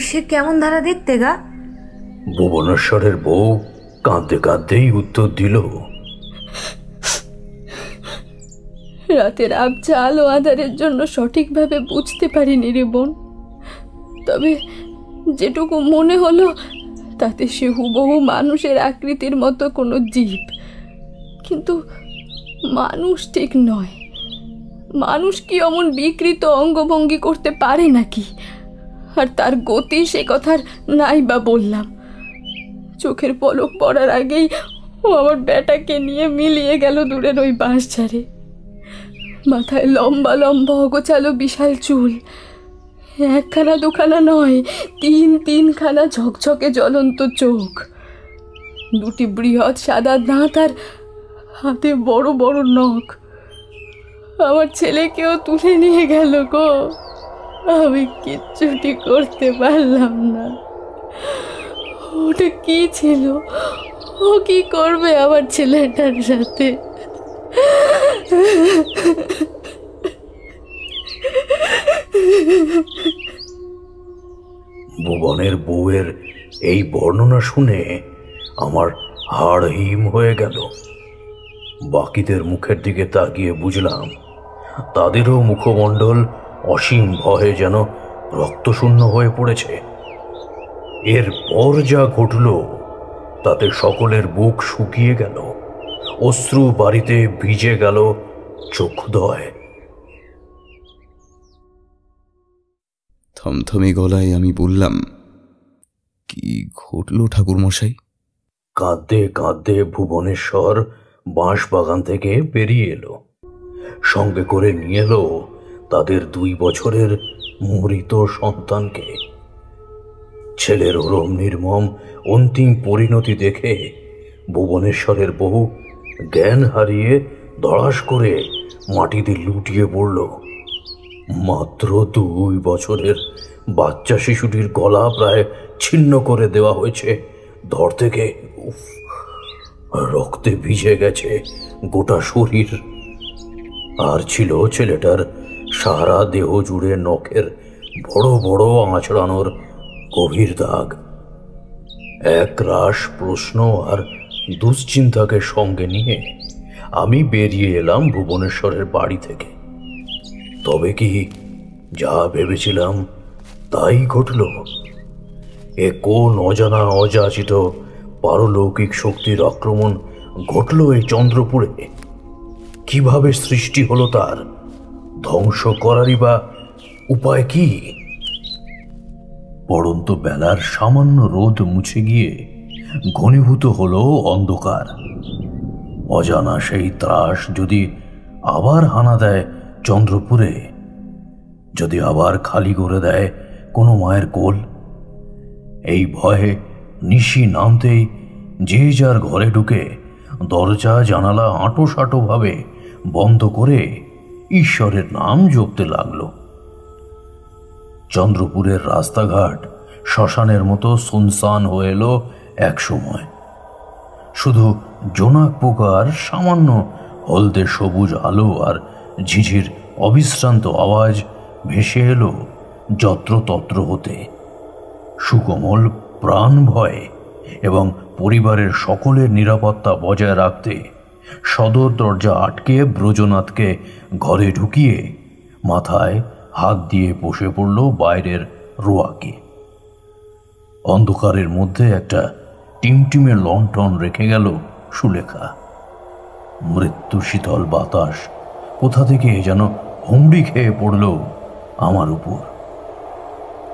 সে কেমন ধারা দেখতে গা? ভুবনেশ্বরের বউ কাঁদতে কাঁদতেই উত্তর দিল, রাতের আবছা আলো আঁধারের জন্য সঠিকভাবে বুঝতে পারিনি রে বোন। তবে যেটুকু মনে হলো তাতে সে হুবহু মানুষের আকৃতির মতো কোনো জীব, কিন্তু মানুষ ঠিক নয়। মানুষ কি অমন বিকৃত অঙ্গভঙ্গি করতে পারে নাকি? আর তার গতি সে কথার নাই বা বললাম। চোখের পলক পড়ার আগেই ও আমার বেটাকে নিয়ে মিলিয়ে গেল দূরের ওই বাঁশঝাড়ে। মাথায় লম্বা লম্বা অগোছালো বিশাল চুল, একখানা দুখানা নয়, তিনখানা ঝকঝকে জ্বলন্ত চোখ, দুটি বৃহৎ সাদা দাঁত আর হাতে বড় বড় নখ। আমার ছেলেকেও তুলে নিয়ে গেল গো, আমি কিচ্ছুটি করতে পারলাম না। ওটা কি ছিল? ও কি করবে আমার ছেলেটার সাথে? ভুবনের বউয়ের এই বর্ণনা শুনে আমার হাড় হিম হয়ে গেল। বাকিদের মুখের দিকে তাকিয়ে বুঝলাম তাদেরও মুখমণ্ডল অসীম ভয়ে যেন রক্তশূন্য হয়ে পড়েছে। এরপর যা ঘটল তাতে সকলের বুক শুকিয়ে গেল, অশ্রু বাড়িতে ভিজে গেল চক্ষুদয়। থমথমে গলায় আমি বললাম, কি ঘটল ঠাকুরমশাই? কাঁদতে কাঁদতে ভুবনেশ্বর বাঁশবাগান থেকে বেরিয়ে এলো। সঙ্গে করে নিয়ে এলো তাদের 2 বছরের মৃত সন্তানকে। ছেলের ওরম নির্মম অন্তিম পরিণতি দেখে ভুবনেশ্বরের বউ জ্ঞান হারিয়ে ধড়াস করে মাটিতে লুটিয়ে পড়ল। মাত্র 2 বছরের বাচ্চা শিশুটির গলা প্রায় ছিন্ন করে দেওয়া হয়েছে ধর থেকে। রক্তে ভিজে গেছে গোটা শরীর। আর ছিল ছেলেটার সারা দেহ জুড়ে নখের বড় বড় আঁচড়ানোর গভীর দাগ। এক রাশ প্রশ্ন আর দুশ্চিন্তাকে সঙ্গে নিয়ে আমি বেরিয়ে এলাম ভুবনেশ্বরের বাড়ি থেকে। তবে কি যা ভেবেছিলাম তাই ঘটল? এ কোন অজানা অযাচিত পারলৌকিক শক্তির আক্রমণ ঘটল এই চন্দ্রপুরে? কিভাবে সৃষ্টি হলো তার? ধ্বংস করারই বা উপায় কি? পড়ন্ত বেলার সামান্য রোদ মুছে গিয়ে ঘনীভূত হলো অন্ধকার। অজানা সেই ত্রাস যদি আবার হানা দেয় চন্দ্রপুরে, যদি আবার খালি করে দেয় কোনো মায়ের কোল, এই ভয়ে নিশি নামতেই যে যার ঘরে ঢুকে দরজা জানালা আঁটো ভাবে বন্ধ করে ঈশ্বরের নাম জপতে লাগলো। চন্দ্রপুরের রাস্তাঘাট শ্মশানের মতো সুনসান হয়ে এলো এক সময়। শুধু জোনাক পোকার সামান্য হলদে সবুজ আলো আর ঝিঝির অবিশ্রান্ত আওয়াজ ভেসে এলো যত্রতত্র হতে। সুকোমল প্রাণ ভয়ে এবং পরিবারের সকলের নিরাপত্তা বজায় রাখতে সদর দরজা আটকে ব্রজনাথকে ঘরে ঢুকিয়ে মাথায় হাত দিয়ে বসে পড়ল বাইরের রোয়াকে। অন্ধকারের মধ্যে একটা টিমটিমে লণ্ঠন রেখে গেল সুলেখা। মৃত্যু শীতল বাতাস কোথা থেকে যেন হুমড়ি খেয়ে পড়ল আমার উপর।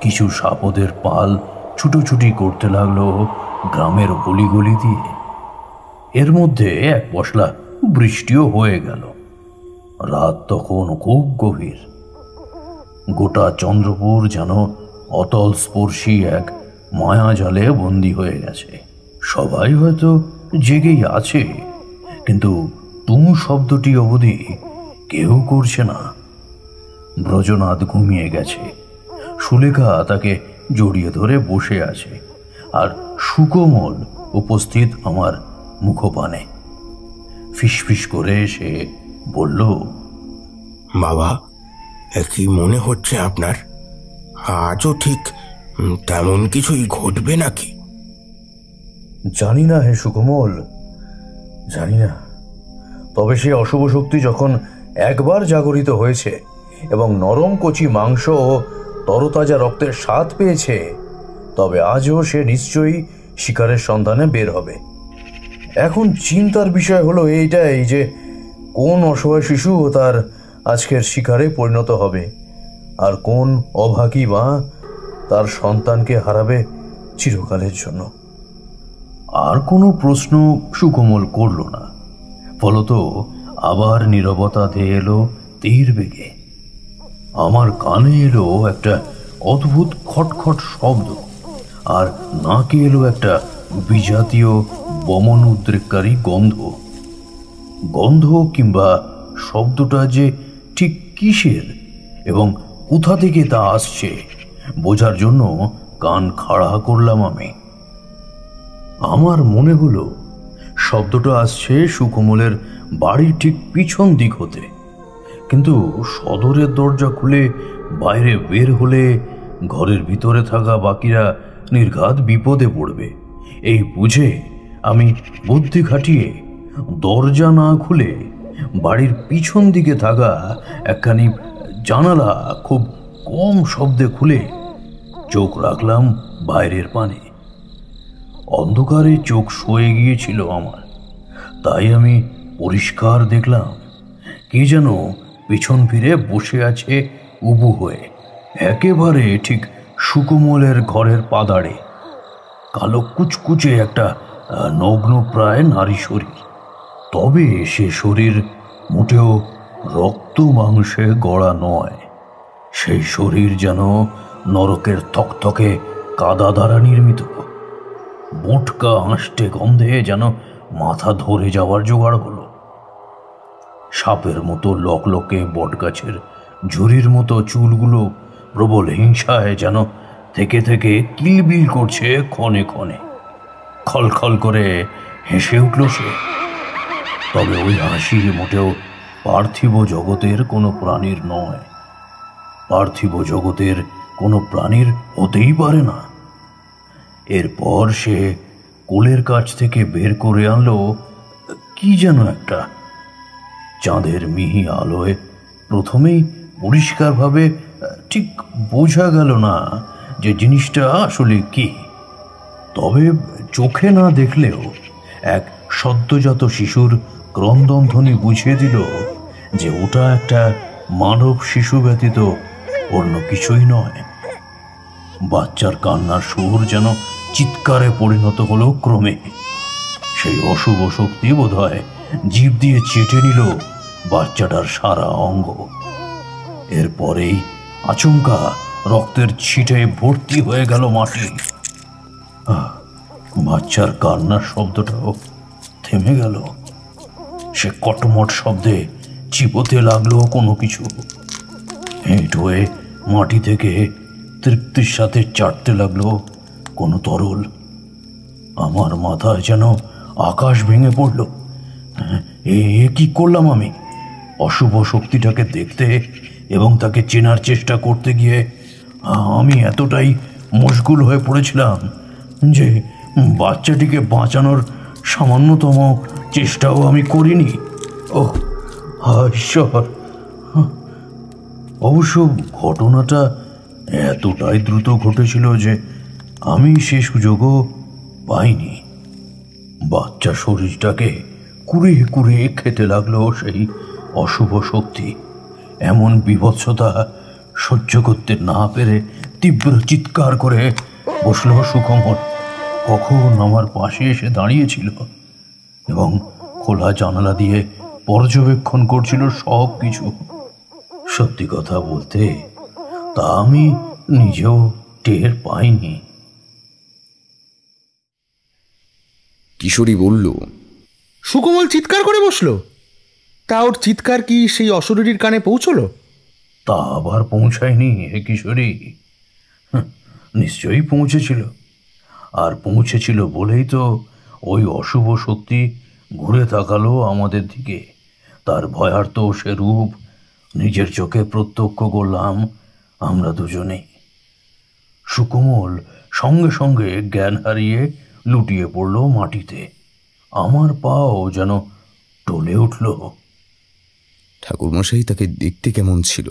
কিছু সাপদের পাল ছুটোছুটি করতে লাগলো গ্রামের গলিগলি দিয়ে। এর মধ্যে এক পশলা বৃষ্টিও হয়ে গেল। রাত তখন খুব গভীর। গোটা চন্দ্রপুর যেন অতল স্পর্শী এক মায়া জালে বন্দী হয়ে গেছে। সবাই হয়তো জেগেই আছে, কিন্তু তুম শব্দটি অবধি কেউ করছে না। ব্রজনাথ ঘুমিয়ে গেছে, সুলেখা তাকে জড়িয়ে ধরে বসে আছে, আর সুকোমল উপস্থিত আমার মুখপানে। ফিসফিস করে সে বলল, বাবা, কি মনে হচ্ছে আপনার? আজও ঠিক তেমন কিছুই ঘটবে নাকি? জানি না হে সুকোমল, জানি না। তবে সে অশুভ শক্তি যখন একবার জাগরিত হয়েছে এবং নরম কচি মাংস ও তরতাজা রক্তের স্বাদ পেয়েছে, তবে আজও সে নিশ্চয়ই শিকারের সন্ধানে বের হবে। এখন চিন্তার বিষয় হলো এইটাই যে কোন অসহায় শিশু তার আজকের শিকারে পরিণত হবে, আর কোন অভাগী মা তার সন্তানকে হারাবে চিরকালের জন্য। আর কোনো প্রশ্ন সুকোমল করল না, ফলত আবার নীরবতা ধেয়ে এলো তীর বেগে। আমার কানে এলো একটা অদ্ভুত খটখট শব্দ, আর নাকে এলো একটা বিজাতীয় বমন উদ্রেককারী গন্ধ। গন্ধ কিংবা শব্দটা যে ঠিক কিসের এবং কোথা থেকে তা আসছে বোঝার জন্য কান খাড়া করলাম আমি। আমার মনে হলো শব্দটা আসছে সুকোমলের বাড়ির ঠিক পিছন দিক হতে, কিন্তু সদরের দরজা খুলে বাইরে বের হলে ঘরের ভিতরে থাকা বাকিরা নির্ঘাত বিপদে পড়বে। এই বুঝে আমি বুদ্ধি খাটিয়ে দরজা না খুলে বাড়ির পিছন দিকে থাকা একখানি জানালা খুব কম শব্দে খুলে চোখ রাখলাম বাইরের পানে। অন্ধকারে চোখ সয়ে গিয়েছিল আমার, তাই আমি পরিষ্কার দেখলাম কে যেন পিছন ফিরে বসে আছে উবু হয়ে, একেবারে ঠিক সুকোমলের ঘরের পাদাড়ে। কালো কুচকুচে একটা নগ্ন প্রায় নারী শরীর, তবে সে শরীর মোটেও রক্ত মাংসে গড়া নয়। সেই শরীর যেন নরকের থকথকে কাদা দ্বারা নির্মিত। মোটকা আঁশটে গন্ধে যেন মাথা ধরে যাওয়ার জোগাড় হলো। সাপের মতো লকলকে বটগাছের ঝুড়ির মতো চুলগুলো প্রবল হিংসায় যেন থেকে থেকে কিলবিল করছে ক্ষণে ক্ষণে। খলখল করে হেসে উঠল সে, তবে ওই হাসি মোটেও পার্থিব জগতের কোনো প্রাণীর নয়। পার্থিব জগতের কোনো প্রাণীর হতেই পারে না। এরপর সে কোলের কাছ থেকে বের করে আনলো কি যেন একটা। চাঁদের মিহি আলোয় প্রথমেই পরিষ্কারভাবে ঠিক বোঝা গেল না যে জিনিসটা আসলে কি, তবে চোখে না দেখলেও এক সদ্যজাত শিশুর ক্রন্দনধ্বনি বুঝিয়ে দিল যে ওটা একটা মানব শিশু ব্যতীত অন্য কিছুই নয়। বাচ্চার কান্নার সুর যেন চিৎকারে পরিণত হলো ক্রমে। সেই অশুভ শক্তি বোধহয় জিভ দিয়ে চেটে নিল বাচ্চাটার সারা অঙ্গ। এরপরেই আচমকা রক্তের ছিটে ভর্তি হয়ে গেল মাটি। বাচ্চার কান্নার শব্দটাও থেমে গেল। সে কটমট শব্দে চিবোতে লাগলো কোনো কিছু। হেঁট হয়ে মাটি থেকে তৃপ্তির সাথে চাটতে লাগলো কোনো তরল। আমার মাথায় যেন আকাশ ভেঙে পড়ল। এ কি করলাম আমি? অশুভ শক্তিটাকে দেখতে এবং তাকে চেনার চেষ্টা করতে গিয়ে আমি এতটাই মশগুল হয়ে পড়েছিলাম যে বাচ্চাটিকে বাঁচানোর সামান্যতম চেষ্টাও আমি করিনি। ওহ ঈশ্বর! অবশ্য ঘটনাটা এতটাই দ্রুত ঘটেছিল যে আমি সে সুযোগও পাইনি। বাচ্চা শরীরটাকে কুড়িয়ে কুড়িয়ে খেতে লাগলো সেই অশুভ শক্তি। এমন বিভৎসতা সহ্য করতে না পেরে তীব্র চিৎকার করে বসল সুকোমল। কখন আমার পাশে এসে দাঁড়িয়েছিল এবং খোলা জানালা দিয়ে পর্যবেক্ষণ করছিল সব কিছু। সত্যি কথা বলতে তা আমি নিজেও টের পাইনি। কিশোরী বলল, সুকোমল চিৎকার করে বসলো? তা ওর চিৎকার কি সেই অশরীরীর কানে পৌঁছলো? তা আবার পৌঁছায়নি হে কিশোরী? নিশ্চয়ই পৌঁছেছিল, আর পৌঁছেছিল বলেই তো ওই অশুভ শক্তি ঘুরে তাকালো আমাদের দিকে। তার ভয়ার্ত সে রূপ নিজের চোখে প্রত্যক্ষ করলাম আমরা দুজনেই। সুকোমল সঙ্গে সঙ্গে জ্ঞান হারিয়ে লুটিয়ে পড়ল মাটিতে। আমার পাও যেন টলে উঠল। ঠাকুরমশাই তাকে দেখতে কেমন ছিল?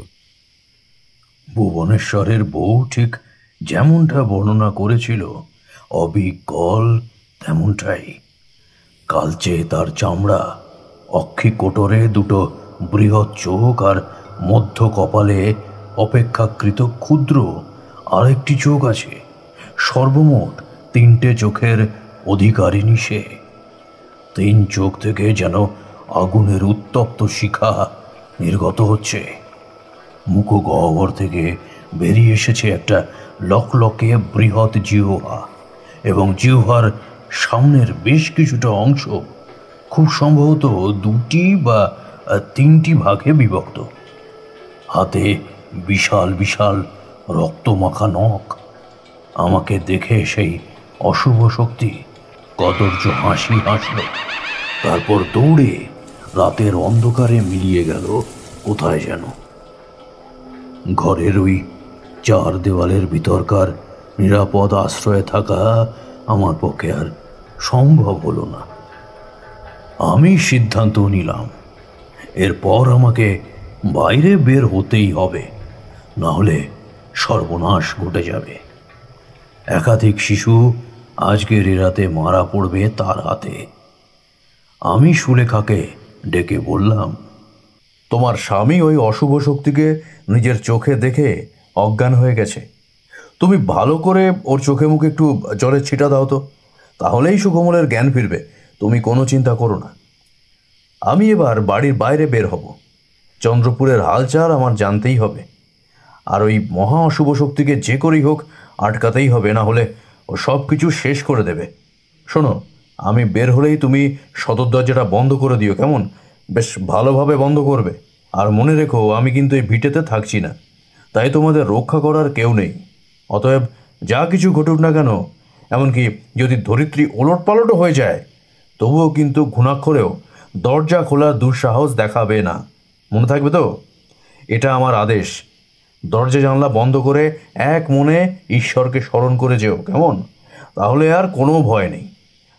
ভুবনেশ্বরের বউ ঠিক যেমনটা বর্ণনা করেছিল, অবিকল তেমনটাই। কালচে তার চামড়া, অক্ষি কোটরে দুটো বৃহৎ চোখ, আর মধ্য কপালে অপেক্ষাকৃত ক্ষুদ্র আরেকটি চোখ আছে। সর্বমোট 3টে চোখের অধিকারিণী সে। 3 চোখ থেকে যেন আগুনের উত্তপ্ত শিখা নির্গত হচ্ছে। মুখগহ্বর থেকে বেরিয়ে এসেছে একটা লকলকে বৃহৎ জিহ্বা, এবং জিহ্বার সামনের বেশ কিছুটা অংশ খুব সম্ভবত 2টি বা 3টি ভাগে বিভক্ত। হাতে বিশাল বিশাল রক্তমাখা নখ। আমাকে দেখে সেই অশুভ শক্তি কদর্য হাসি হাসল, তারপর দৌড়ে রাতের অন্ধকারে মিলিয়ে গেল কোথায় যেন। ঘরের ওই 4 দেওয়ালের ভিতরকার নিরাপদ আশ্রয়ে থাকা আমার পক্ষে আর সম্ভব হলো না। আমি সিদ্ধান্ত নিলাম, এরপর আমাকে বাইরে বের হতেই হবে, না হলে সর্বনাশ ঘটে যাবে। একাধিক শিশু আজকের রাতে মারা পড়বে তার হাতে। আমি সুলেখাকে ডেকে বললাম, তোমার স্বামী ওই অশুভ শক্তিকে নিজের চোখে দেখে অজ্ঞান হয়ে গেছে। তুমি ভালো করে ওর চোখে মুখে একটু জলের ছিটা দাও তো, তাহলেই সুকোমলের জ্ঞান ফিরবে। তুমি কোনো চিন্তা করো না। আমি এবার বাড়ির বাইরে বের হব। চন্দ্রপুরের হালচাল আমার জানতেই হবে, আর ওই মহা অশুভ শক্তিকে যে করেই হোক আটকাতেই হবে, না হলে ও সব কিছু শেষ করে দেবে। শোনো, আমি বের হলেই তুমি সদর দরজাটা বন্ধ করে দিও, কেমন? বেশ ভালোভাবে বন্ধ করবে। আর মনে রেখো, আমি কিন্তু এই ভিটেতে থাকছি না, তাই তোমাদের রক্ষা করার কেউ নেই। অতএব যা কিছু ঘটুক না কেন, এমনকি যদি ধরিত্রী ওলট পালটও হয়ে যায়, তবুও কিন্তু ঘুণাক্ষরেও দরজা খোলার দুঃসাহস দেখাবে না। মনে থাকবে তো? এটা আমার আদেশ। দরজা জানলা বন্ধ করে এক মনে ঈশ্বরকে স্মরণ করে যেও, কেমন? তাহলে আর কোনো ভয় নেই।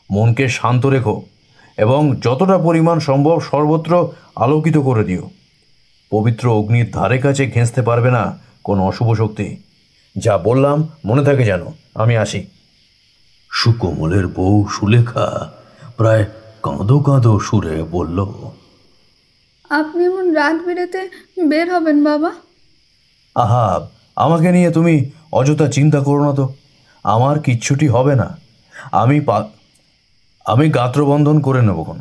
মনকে শান্ত রেখো এবং যতটা পরিমাণ সম্ভব সর্বত্র আলোকিত করে দিও। পবিত্র অগ্নির ধারে কাছে ঘেঁষতে পারবে না কোনো অশুভ শক্তি। যা বললাম মনে থাকে যেন। আমি আসি। সুকোমলের বউ সুলেখা প্রায় কাঁদো কাঁদো সুরে বলল, আপনি এমন রাত বেড়েতে বের হবেন বাবা? আহা, আমাকে নিয়ে তুমি অযথা চিন্তা করো না তো। আমার কিচ্ছুটি হবে না। আমি গাত্রবন্ধন করে নেবক্ষণ।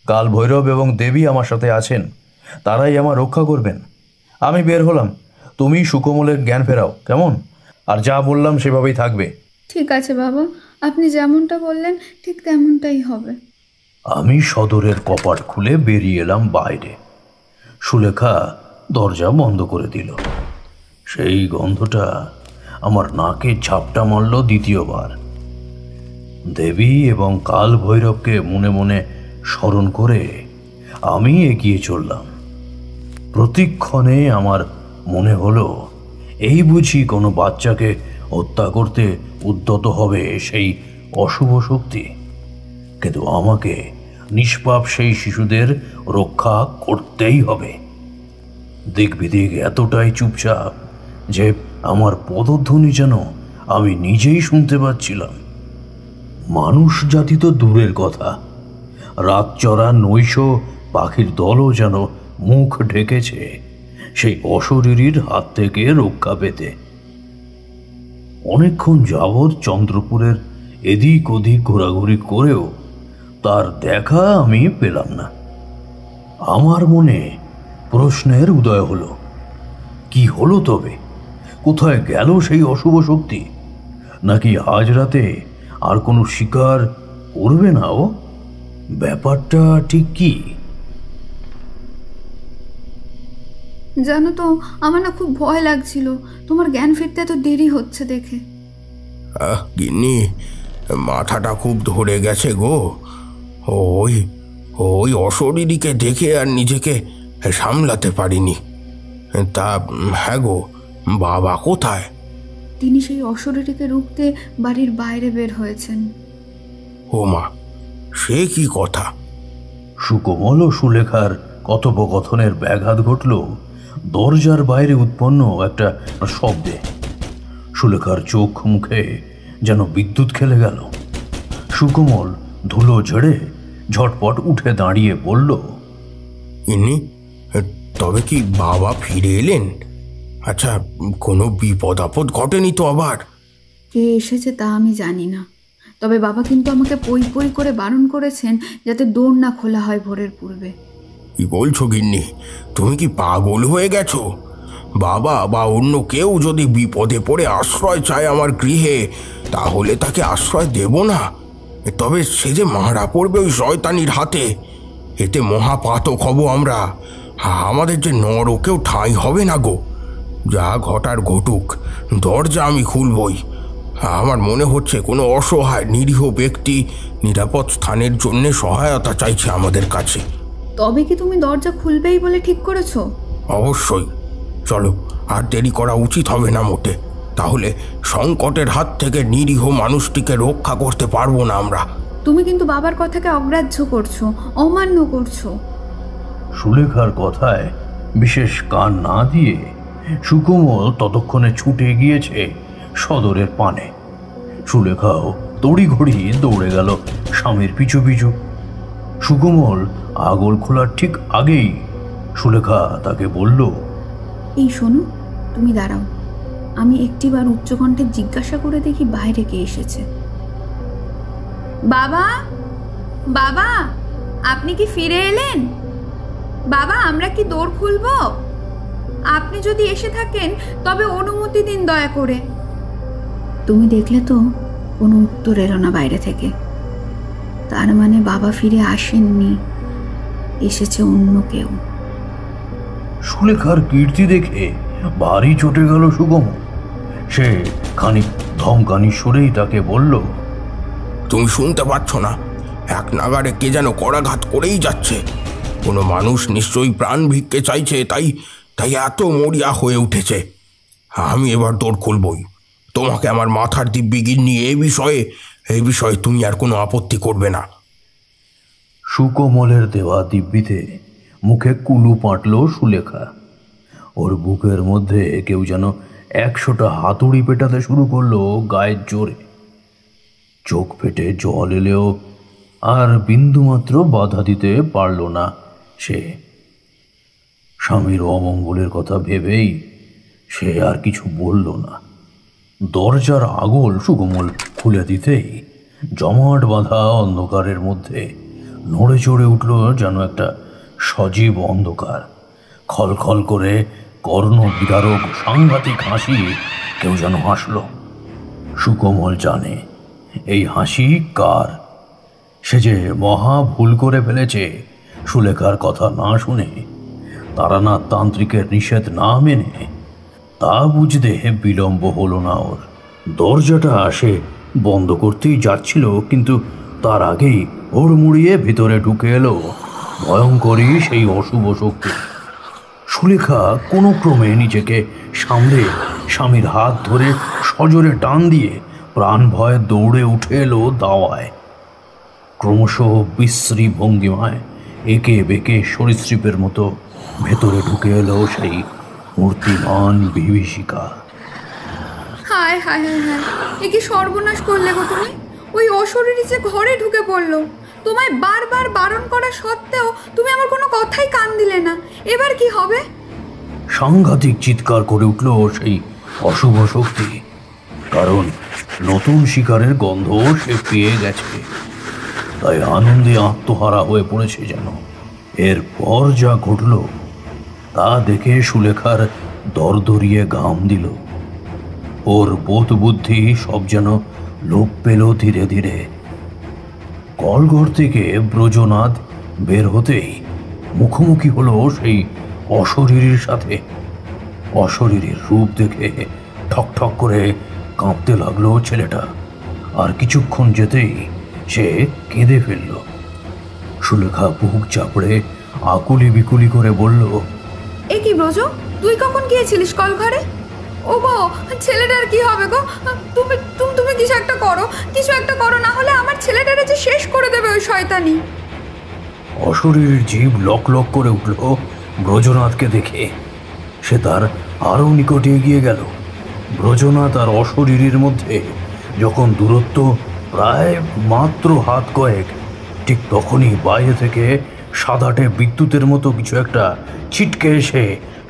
কাল ভৈরব এবং দেবী আমার সাথে আছেন, তারাই আমার রক্ষা করবেন। আমি বের হলাম, তুমি সুকোমলের জ্ঞান ফেরাও, কেমন? আর যা বললাম সেভাবেই থাকবে। ঠিক আছে বাবা, আপনি যেমনটা বললেন ঠিক তেমনটাই হবে। আমি সদরের কপাট খুলে বেরিয়ে এলাম বাইরে। সুলেখা দরজা বন্ধ করে দিল। সেই গন্ধটা আমার নাকে ঝাপটা মারল দ্বিতীয়বার। দেবী এবং কাল ভৈরবকে মনে মনে স্মরণ করে আমি এগিয়ে চললাম। প্রতিক্ষণে আমার মনে হলো, এই বুঝি কোনো বাচ্চাকে হত্যা করতে উদ্যত হবে সেই অশুভ শক্তি। কিন্তু আমাকে নিষ্পাপ সেই শিশুদের রক্ষা করতেই হবে। দিক বিদিক এতটাই চুপচাপ যে আমার পদধ্বনি যেন আমি নিজেই শুনতে পাচ্ছিলাম। মানুষ জাতি তো দূরের কথা, রাত চড়া নৈশ পাখির দলও যেন মুখ ঢেকেছে সেই অশরীরীর হাত থেকে রক্ষা পেতে। অনেকক্ষণ যাবৎ চন্দ্রপুরের এদিক ওদিক ঘোরাঘুরি করেও তার দেখা আমি পেলাম না। আমার মনে প্রশ্নের উদয় হলো, কি হলো তবে? কোথায় গেল সেই অশুভ শক্তি? নাকি আজ রাতে আর কোনো শিকার করবে না ও? ব্যাপারটা ঠিক কি? জানো তো, আমার না খুব ভয় লাগছিল তোমার জ্ঞান ফিরতে এত দেরি হচ্ছে দেখে। গিন্নি, মাথাটা খুব ধরে গেছে গো। ওই ওই অশরীরীকে দেখে আর নিজেকে সামলাতে পারিনি। তা হ্যাঁ গো, বাবা কোথায়? তিনি সেই অশরীরীকে রুখতে বাড়ির বাইরে বের হয়েছেন। ও মা, সে কি কথা? সুকোমল ও সুলেখার কথোপকথনের ব্যাঘাত ঘটল দরজার বাইরে উৎপন্ন একটা শব্দে সুলেখার চোখ মুখে যেন বিদ্যুৎ খেলে গেল। সুকোমল ধুলো ঝেড়ে ঝটপট উঠে দাঁড়িয়ে বলল, ইনি তবে কি বাবা ফিরে এলেন? আচ্ছা, কোনো বিপদ আপদ ঘটেনি তো আবার? কে এসেছে তা আমি জানি না, তবে বাবা কিন্তু আমাকে পই পই করে বারণ করেছেন যাতে দোর না খোলা হয় ভোরের পূর্বে। কি বলছো গিন্নি? তুমি কি পাগল হয়ে গেছো? বাবা বা অন্য কেউ যদি বিপদে পড়ে আশ্রয় চায় আমার গৃহে, তাহলে তাকে আশ্রয় দেব না? তবে সে যে মারা পড়বে ওই শয়তানির হাতে, এতে মহাপাতক হব আমরা। আমাদের যে নরকেও ঠাঁই হবে না গো। যা ঘটার ঘটুক, দরজা আমি খুলবই। আমার মনে হচ্ছে কোনো অসহায় নিরীহ ব্যক্তি নিরাপদ স্থানের জন্য সহায়তা চাইছে আমাদের কাছে। তবে কি তুমি দরজা খুলবেই বলে ঠিক করেছো? অবশ্যই। চলো, আর দেরি করা উচিত হবে না মোটে। তাহলে সংকটের হাত থেকে নিরীহ মানুষটিকে রক্ষা করতে পারবো না আমরা। তুমি কিন্তু বাবার কথাকে অগ্রাহ্য করছো, অমান্য করছো। সুলেখার কথায় বিশেষ কান না দিয়ে সুকোমল ততক্ষণে ছুটে গিয়েছে সদরের পানে। সুলেখাও তড়িঘড়ি দৌড়ে গেল স্বামীর পিছু পিছু। সুকোমল আগল খোলার ঠিক আগেই সুলেখা তাকে বলল, এই শোনো, তুমি দাঁড়াও, আমি একটিবার উচ্চকণ্ঠে জিজ্ঞাসা করে দেখি বাইরে কে এসেছে। বাবা, বাবা, আপনি কি ফিরে এলেন? বাবা, আমরা কি দোর খুলব? আপনি যদি এসে থাকেন তবে অনুমতি দিন দয়া করে। তুমি দেখলে তো কোনো উত্তর এলো না বাইরে থেকে। তার মানে বাবা ফিরে আসেননি, এসেছে অন্য কেউ। সুলেখার কীর্তি দেখে ভারী চটে গেল সুকোমল। সে খানিক ধমকানি সুরেই তাকে বলল, তুমি শুনতে পাচ্ছ না? এক নাগারে কে যেন করাঘাত করেই যাচ্ছে। কোনো মানুষ নিশ্চয়ই প্রাণ ভিক্ষে চাইছে, তাই তাই এত মরিয়া হয়ে উঠেছে। আমি এবার দৌড় খুলবই। তোমাকে আমার মাথার দিব্যি গিন্নি, এই বিষয়ে তুমি আর কোনো আপত্তি করবে না। সুকোমলের দেওয়া দিব্যিতে মুখে কুলু পাঁটল সুলেখা। ওর বুকের মধ্যে কেউ যেন 100টা হাতুড়ি পেটাতে শুরু করলো গায়ের জোরে। চোখ ফেটে জল এলেও আর বিন্দুমাত্র বাধা দিতে পারল না সে। স্বামীর অমঙ্গলের কথা ভেবেই সে আর কিছু বলল না। দরজার আগল সুকোমল খুলে দিতেই জমাট বাঁধা অন্ধকারের মধ্যে নড়ে চড়ে উঠল যেন একটা সজীব অন্ধকার। খলখল করে কর্ণ বিদারক সাংঘাতিক হাসি কেউ যেন হাসল। সুকোমল জানে এই হাসি কার। সে যে মহা ভুল করে ফেলেছে সুলেখার কথা না শুনে, তারানাথ তান্ত্রিকের নিষেধ না মেনে। তা বুঝতে বিলম্ব হলো না ওর। দরজাটা সে বন্ধ করতেই যাচ্ছিল, কিন্তু তার আগেই হুড়মুড়িয়ে ভিতরে ঢুকে এলো ভয়ঙ্করী সেই অশুভ শক্তি। সুলেখা কোনো ক্রমে নিজেকে সামলে স্বামীর হাত ধরে সজোরে টান দিয়ে প্রাণ ভয়ে দৌড়ে উঠে এলো দাওয়ায়। ক্রমশ বিশ্রী ভঙ্গিমায় একে বেঁকে সরীসৃপের মতো ভেতরে ঢুকে এলো সেই মূর্তিমান বিভীষিকা। হায় হায় হায় হায়, এ কি সর্বনাশ করলে গো তুমি! ওই অশরীরী যে ঘরে ঢুকে পড়লো। তোমায় বারবার বারণ করা সত্ত্বেও তুমি আমার কোনো কথাই কান দিলে না। এবার কি হবে? সাংঘাতিক চিৎকার করে উঠল সেই অশুভ শক্তি। কারণ নতুন শিকারের গন্ধ সে পেয়ে গেছে, তাই আনন্দে আত্মহারা হয়ে পড়েছে যেন। এরপর যা ঘটল তা দেখে সুলেখার দরদরিয়ে ঘাম দিল। ওর বোধ বুদ্ধি সব যেন লোপ পেল ধীরে ধীরে। কলঘর থেকে ব্রজনাথ বের হতেই মুখোমুখি হলো সেই অশরীরীর সাথে। অশরীরীর রূপ দেখে ঠক ঠক করে কাঁপতে লাগলো ছেলেটা। আর কিছুক্ষণ যেতেই সে কেঁদে ফেলল। সুলেখা বুক চাপড়ে আকুলি বিকুলি করে বলল, এ কি ব্রজ, তুই কখন গিয়েছিলিস কল ঘরে? ও গো, ছেলেটার কি হবে গো? তুমি তুমি তুমি কিছু একটা করো, না হলে আমার ছেলেটারে যে শেষ করে দেবে ওই শয়তানি। অশরীরীর জীব লক লক করে উঠল ব্রজনাথকে দেখে। সে তার আরও নিকটে এগিয়ে গেল। ব্রজনাথ আর অশরীরীর মধ্যে যখন দূরত্ব প্রায় মাত্র হাত কয়েক, ঠিক তখনই বাইরে থেকে সাদাটে বিদ্যুতের মতো কিছু একটা ছিটকে এসে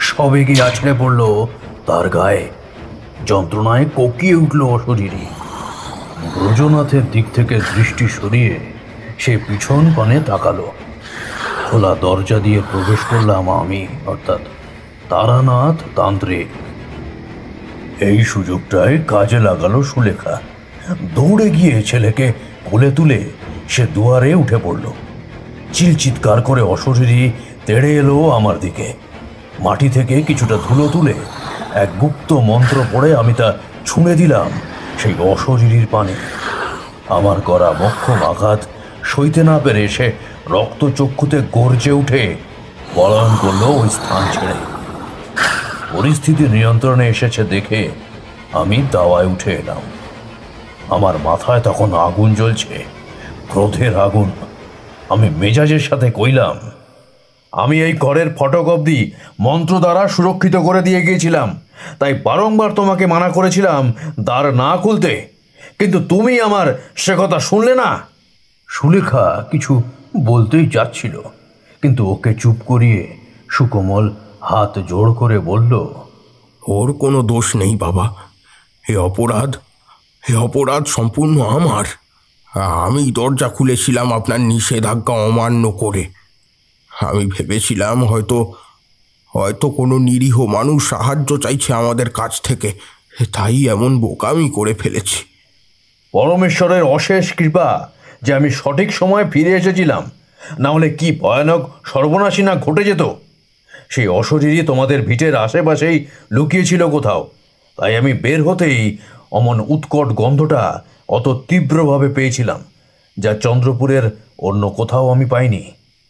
সবেগে আছড়ে পড়ল তার গায়ে। যন্ত্রণায় কোকিয়ে উঠল অশরীরী। ব্রজনাথের দিক থেকে দৃষ্টি সরিয়ে সে পিছন পানে তাকালো। খোলা দরজা দিয়ে প্রবেশ করলাম আমি, অর্থাৎ তারানাথ তান্ত্রিক। এই সুযোগটায় কাজে লাগালো সুলেখা। দৌড়ে গিয়ে ছেলেকে কোলে তুলে সে দুয়ারে উঠে পড়ল। চিৎকার করে অশরীরী তেড়ে এলো আমার দিকে। মাটি থেকে কিছুটা ধুলো তুলে এক গুপ্ত মন্ত্র পড়ে আমি তা ছুঁড়ে দিলাম সেই অশরীরীর পানে। আমার করা মক্ষম আঘাত সইতে না পেরে সে রক্তচক্ষুতে গর্জে উঠে পলায়ন করলো ওই স্থান ছেড়ে। পরিস্থিতি নিয়ন্ত্রণে এসেছে দেখে আমি দাওয়ায় উঠে এলাম। আমার মাথায় তখন আগুন জ্বলছে, ক্রোধের আগুন। আমি মেজাজের সাথে কইলাম, আমি এই ঘরের ফটক অবধি মন্ত্র দ্বারা সুরক্ষিত করে দিয়ে গিয়েছিলাম, তাই বারংবার তোমাকে মানা করেছিলাম দ্বার না খুলতে, কিন্তু তুমি আমার সে কথা শুনলে না। সুলেখা কিছু বলতেই যাচ্ছিল, কিন্তু ওকে চুপ করিয়ে সুকোমল হাত জোড় করে বলল, ওর কোনো দোষ নেই বাবা। এ অপরাধ সম্পূর্ণ আমার। আমি দরজা খুলেছিলাম আপনার নিষেধাজ্ঞা অমান্য করে। আমি ভেবেছিলাম হয়তো কোনো নিরীহ মানুষ সাহায্য চাইছে আমাদের কাছ থেকে, তাই এমন বোকামি করে ফেলেছি। পরমেশ্বরের অশেষ কৃপা যে আমি সঠিক সময়ে ফিরে এসেছিলাম, না হলে কি ভয়ানক সর্বনাশী না ঘটে যেত। সেই অশরীরী তোমাদের ভিটের আশেপাশেই লুকিয়েছিল কোথাও, তাই আমি বের হতেই অমন উৎকট গন্ধটা অত তীব্রভাবে পেয়েছিলাম, যা চন্দ্রপুরের অন্য কোথাও আমি পাইনি।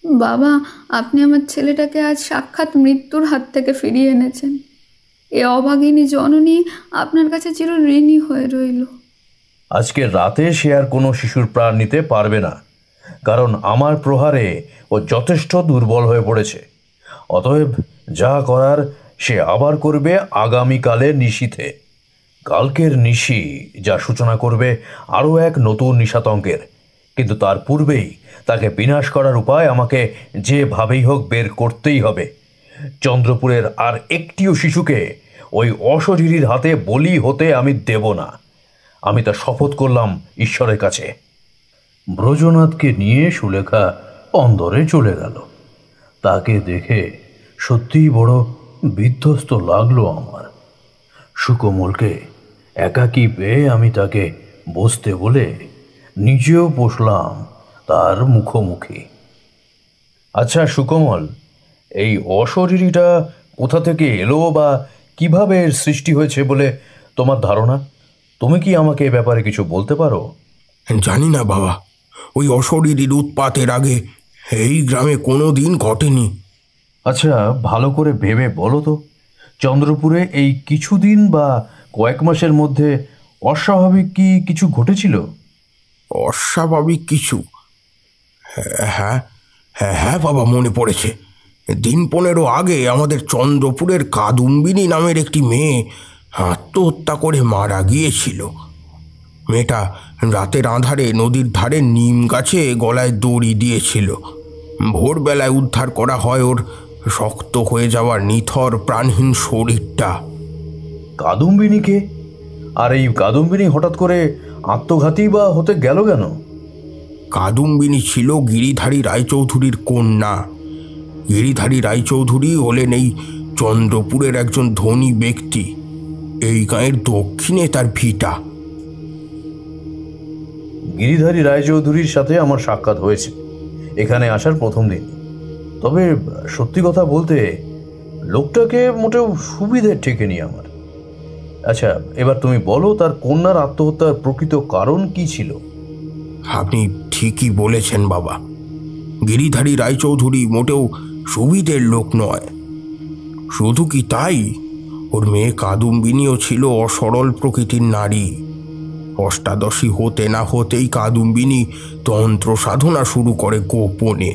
বাবা, আপনি আমার ছেলেটাকে আজ সাক্ষাৎ মৃত্যুর হাত থেকে ফিরিয়ে এনেছেন। এ অভাগিনী জননী আপনার কাছে চির ঋণী হয়ে রইল। আজকের রাতে সে আর কোনো শিশুর প্রাণ নিতে পারবে না, কারণ আমার প্রহারে ও যথেষ্ট দুর্বল হয়ে পড়েছে। অতএব যা করার সে আবার করবে আগামীকালে নিশীথে। কালকের নিশি যা সূচনা করবে আরও এক নতুন নিশাতঙ্কের, কিন্তু তার পূর্বেই তাকে বিনাশ করার উপায় আমাকে যেভাবেই হোক বের করতেই হবে। চন্দ্রপুরের আর একটিও শিশুকে ওই অশরীরীর হাতে বলি হতে আমি দেব না। আমি তা শপথ করলাম ঈশ্বরের কাছে। ব্রজনাথকে নিয়ে সুলেখা অন্দরে চলে গেল। তাকে দেখে সত্যিই বড় বিধ্বস্ত লাগলো আমার। সুকোমলকে একাকী পেয়ে আমি তাকে বসতে বলে নিজেও বসলাম তার মুখোমুখি। আচ্ছা সুকোমল, এই অশরীরীটা কোথা থেকে এলো বা কিভাবে এর সৃষ্টি হয়েছে বলে তোমার ধারণা? তুমি কি আমাকে এ ব্যাপারে কিছু বলতে পারো? জানি না বাবা, ওই অশরীরীর উৎপাতের আগে এই গ্রামে কোনো দিন ঘটেনি। আচ্ছা ভালো করে ভেবে বলো তো, চন্দ্রপুরে এই কিছুদিন বা কয়েক মাসের মধ্যে অস্বাভাবিক কি কিছু ঘটেছিল? অস্বাভাবিক কিছু? হ্যাঁ হ্যাঁ হ্যাঁ বাবা, মনে পড়েছে। দিন 15 আগে আমাদের চন্দ্রপুরের কাদম্বিনী নামের একটি মেয়ে আত্মহত্যা করে মারা গিয়েছিল। মেয়েটা রাতের আঁধারে নদীর ধারে নিম গাছে গলায় দড়ি দিয়েছিল। ভোরবেলায় উদ্ধার করা হয় ওর শক্ত হয়ে যাওয়া নিথর প্রাণহীন শরীরটা। কাদম্বিনীকে? আর এই কাদম্বিনী হঠাৎ করে আত্মঘাতী বা হতে গেল কেন? কাদম্বিনী ছিল গিরিধারী রায়চৌধুরীর কন্যা। গিরিধারী রায়চৌধুরী হলেন এই চন্দ্রপুরের একজন ধনী ব্যক্তি। এই গাঁয়ের দক্ষিণে তার ভিটা। গিরিধারী রায়চৌধুরীর সাথে আমার সাক্ষাৎ হয়েছে এখানে আসার প্রথম দিন। তবে সত্যি কথা বলতে লোকটাকে মোটেও সুবিধে ঠেকেনি আমার। আচ্ছা এবার তুমি বলো, তার কন্যার আত্মহত্যার প্রকৃত কারণ কি ছিল? আপনি ঠিকই বলেছেন বাবা, গিরিধারী রায়চৌধুরী মোটেও সুবিধের লোক নয়। শুধু কি তাই, ওর মেয়ে কাদম্বিনীও ছিল অসরল প্রকৃতির নারী। অষ্টাদশী হতে না হতেই কাদম্বিনী তন্ত্র সাধনা শুরু করে গোপনে।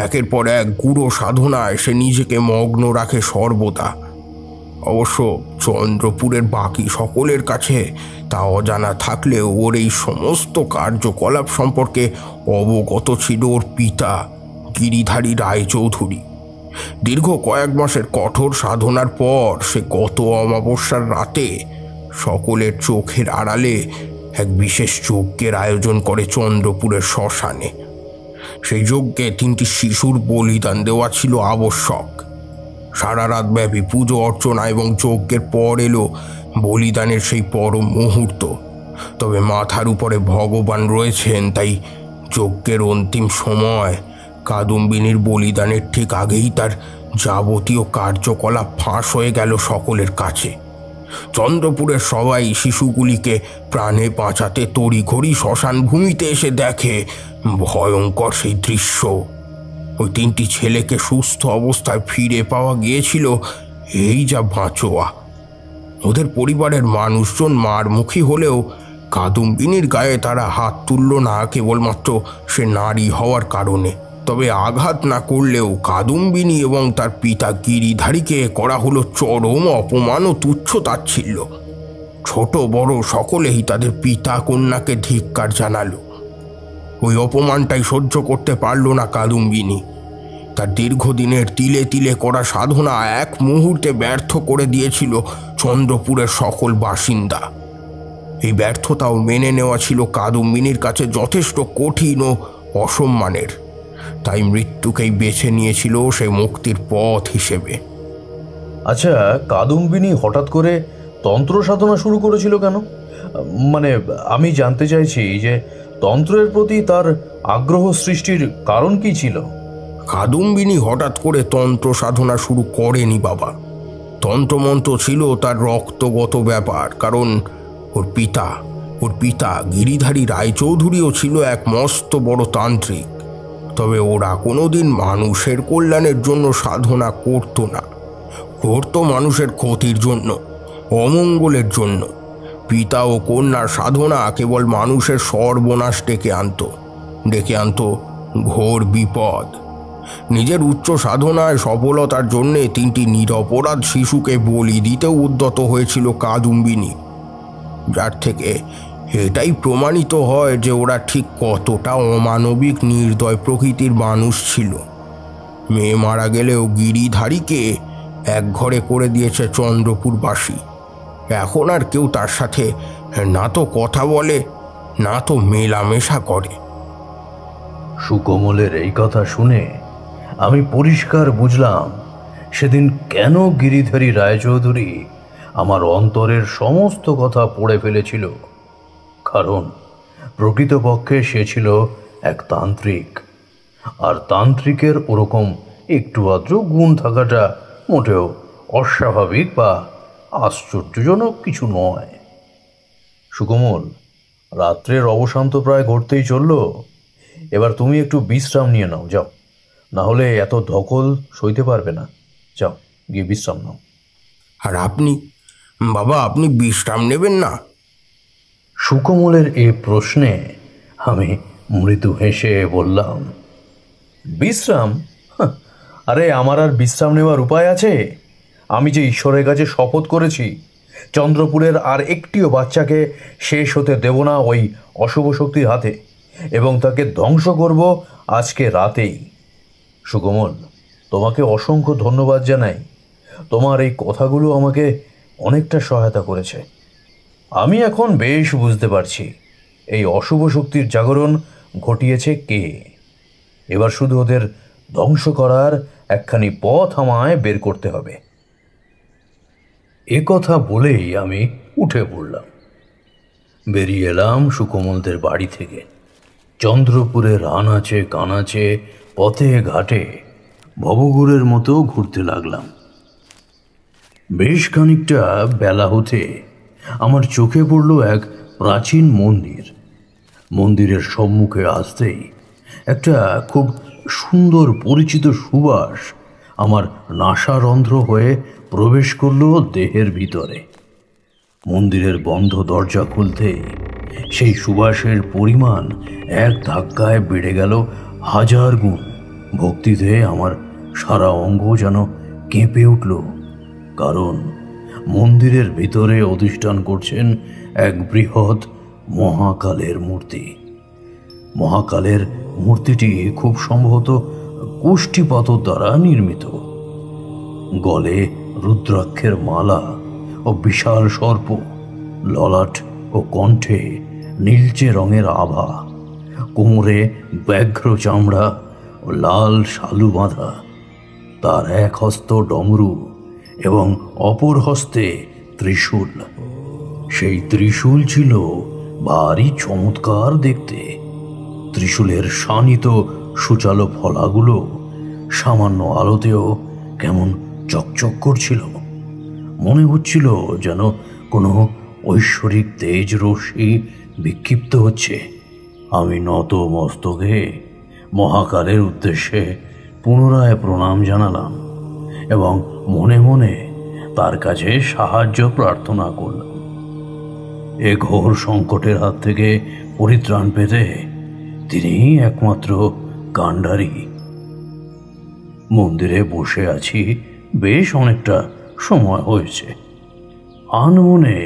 একের পর এক গুরু সাধনায় সে নিজেকে মগ্ন রাখে সর্বদা। অবশ্য চন্দ্রপুরের বাকি সকলের কাছে তা অজানা থাকলেও ওর এই সমস্ত কার্যকলাপ সম্পর্কে অবগত ছিল ওর পিতা গিরিধারী রায়চৌধুরী। দীর্ঘ কয়েক মাসের কঠোর সাধনার পর সে গত অমাবস্যার রাতে সকলের চোখের আড়ালে এক বিশেষ যজ্ঞের আয়োজন করে চন্দ্রপুরের শ্মশানে। সেই যজ্ঞে 3টি শিশুর বলিদান দেওয়া ছিল আবশ্যক। সারা রাত ব্যাপী পুজো অর্চনা এবং যজ্ঞের পর এলো বলিদানের সেই পরম মুহূর্ত। তবে মাথার উপরে ভগবান রয়েছেন, তাই যজ্ঞের অন্তিম সময় কাদম্বিনীর বলিদানের ঠিক আগেই তার যাবতীয় কার্যকলাপ ফাঁস হয়ে গেল সকলের কাছে। চন্দ্রপুরের সবাই শিশুগুলিকে প্রাণে বাঁচাতে তড়িঘড়ি শ্মশান ভূমিতে এসে দেখে ভয়ঙ্কর সেই দৃশ্য। ওই 3টি ছেলেকে সুস্থ অবস্থায় ফিরে পাওয়া গিয়েছিল, এই যা বাঁচোয়া। ওদের পরিবারের মানুষজন মারমুখী হলেও কাদম্বিনীর গায়ে তারা হাত তুলল না, কেবলমাত্র সে নারী হওয়ার কারণে। তবে আঘাত না করলেও কাদম্বিনী এবং তার পিতা গিরিধারীকে করা হলো চরম অপমান ও তুচ্ছ-তাচ্ছিল্য। ছোট বড় সকলেই তাদের পিতা কন্যাকে ধিক্কার জানালো। ওই অপমানটাই সহ্য করতে পারল না কাদম্বিনী। তার দীর্ঘদিনের তিলে তিলে করা সাধনা এক মুহূর্তে ব্যর্থ করে দিয়েছিল চন্দ্রপুরের সকল বাসিন্দা। এই ব্যর্থতাও মেনে নেওয়া ছিল কাদম্বিনীর কাছে যথেষ্ট কঠিন ও অসম্মানের। তাই মৃত্যুকেই বেছে নিয়েছিল সে মুক্তির পথ হিসেবে। আচ্ছা, কাদম্বিনী হঠাৎ করে তন্ত্র সাধনা শুরু করেছিল কেন? মানে আমি জানতে চাইছি যে তন্ত্রের প্রতি তার আগ্রহ সৃষ্টির কারণ কি ছিল? কাদম্বিনী হঠাৎ করে তন্ত্র সাধনা শুরু করেনি বাবা। তন্ত্রমন্ত্র ছিল তার রক্তগত ব্যাপার। কারণ ওর পিতা গিরিধারী রায়চৌধুরীও ছিল এক মস্ত বড় তান্ত্রিক। তবে ওরা কোনোদিন মানুষের কল্যাণের জন্য সাধনা করত না, করত মানুষের ক্ষতির জন্য, অমঙ্গলের জন্য। পিতা ও কন্যার সাধনা কেবল মানুষের সর্বনাশ ডেকে আনত ঘোর বিপদ। নিজের উচ্চ সাধনায় সফলতার জন্যে 3টি নিরপরাধ শিশুকে বলি দিতেও উদ্যত হয়েছিল কাদম্বিনী, যার থেকে এটাই প্রমাণিত হয় যে ওরা ঠিক কতটা অমানবিক নির্দয় প্রকৃতির মানুষ ছিল। মেয়ে মারা গেলেও গিরিধারীকে এক ঘরে করে দিয়েছে চন্দ্রপুরবাসী। এখন আর কেউ তার সাথে না তো কথা বলে, না তো মেলামেশা করে। সুকোমলের এই কথা শুনে আমি পরিষ্কার বুঝলাম সেদিন কেন গিরিধারী রায়চৌধুরী আমার অন্তরের সমস্ত কথা পড়ে ফেলেছিল। কারণ প্রকৃতপক্ষে সে ছিল এক তান্ত্রিক, আর তান্ত্রিকের ওরকম একটু আদ্র গুণ থাকাটা মোটেও অস্বাভাবিক বা আশ্চর্যজনক কিছু নয়। সুকোমল, রাত্রের অবসান তো প্রায় ঘটতেই চলল। এবার তুমি একটু বিশ্রাম নিয়ে নাও, যাও। না হলে এত ধকল সইতে পারবে না। যাও, গিয়ে বিশ্রাম নাও। আর আপনি বাবা, আপনি বিশ্রাম নেবেন না? সুকোমলের এ প্রশ্নে আমি মৃদু হেসে বললাম, বিশ্রাম? আরে আমার আর বিশ্রাম নেওয়ার উপায় আছে? আমি যে ঈশ্বরের কাছে শপথ করেছি চন্দ্রপুরের আর একটিও বাচ্চাকে শেষ হতে দেব না ওই অশুভ শক্তির হাতে, এবং তাকে ধ্বংস করব আজকে রাতেই। সুকোমল, তোমাকে অসংখ্য ধন্যবাদ জানাই। তোমার এই কথাগুলো আমাকে অনেকটা সহায়তা করেছে। আমি এখন বেশ বুঝতে পারছি এই অশুভ শক্তির জাগরণ ঘটিয়েছে কে। এবার শুধু ওদের ধ্বংস করার একখানি পথ আমায় বের করতে হবে। এ কথা বলেই আমি উঠে পড়লাম। বেরিয়ে এলাম সুকোমলদের বাড়ি থেকে। চন্দ্রপুরের আনাচে কানাচে পথে ঘাটে ভবঘুরের মতো ঘুরতে লাগলাম। বেশ খানিকটা বেলা হতে আমার চোখে পড়ল এক প্রাচীন মন্দির। মন্দিরের সম্মুখে আসতেই একটা খুব সুন্দর পরিচিত সুবাস আমার নাসারন্ধ্র হয়ে প্রবেশ করল দেহের ভিতরে। মন্দিরের বন্ধ দরজা খুলতেই সেই সুবাসের পরিমাণ এক ধাক্কায় বেড়ে গেল 1000 গুণ। ভক্তিতে আমার সারা অঙ্গ যেন কেঁপে উঠল, কারণ মন্দিরের ভিতরে অধিষ্ঠান করছেন এক বৃহৎ মহাকালের মূর্তি। মহাকালের মূর্তিটি খুব সম্ভবত কোষ্ঠী পাথর দ্বারা নির্মিত। গলে রুদ্রাক্ষের মালা ও বিশাল সর্প, ললাট ও কণ্ঠে নীলচে রঙের আভা, কোমরে ব্যাঘ্র চামড়া ও লাল শালু বাঁধা। তার এক হস্ত ডমরু এবং অপর হস্তে ত্রিশূল। সেই ত্রিশূল ছিল ভারী চমৎকার দেখতে। ত্রিশূলের শানিত সুচালো ফলাগুলো সামান্য আলোতেও কেমন চকচক করছিল। মনে হচ্ছিল যেন কোনো ঐশ্বরিক তেজ রশ্মি বিক্ষিপ্ত হচ্ছে। আমি নত মস্তকে মহাকালের উদ্দেশ্যে পুনরায় প্রণাম জানালাম এবং মনে মনে তার কাছে সাহায্য প্রার্থনা করলাম। এ ঘোর সংকটের হাত থেকে পরিত্রাণ পেতে তিনি একমাত্র কাণ্ডারি। মন্দিরে বসে আছি বেশ অনেকটা সময় হয়েছে। আনমনে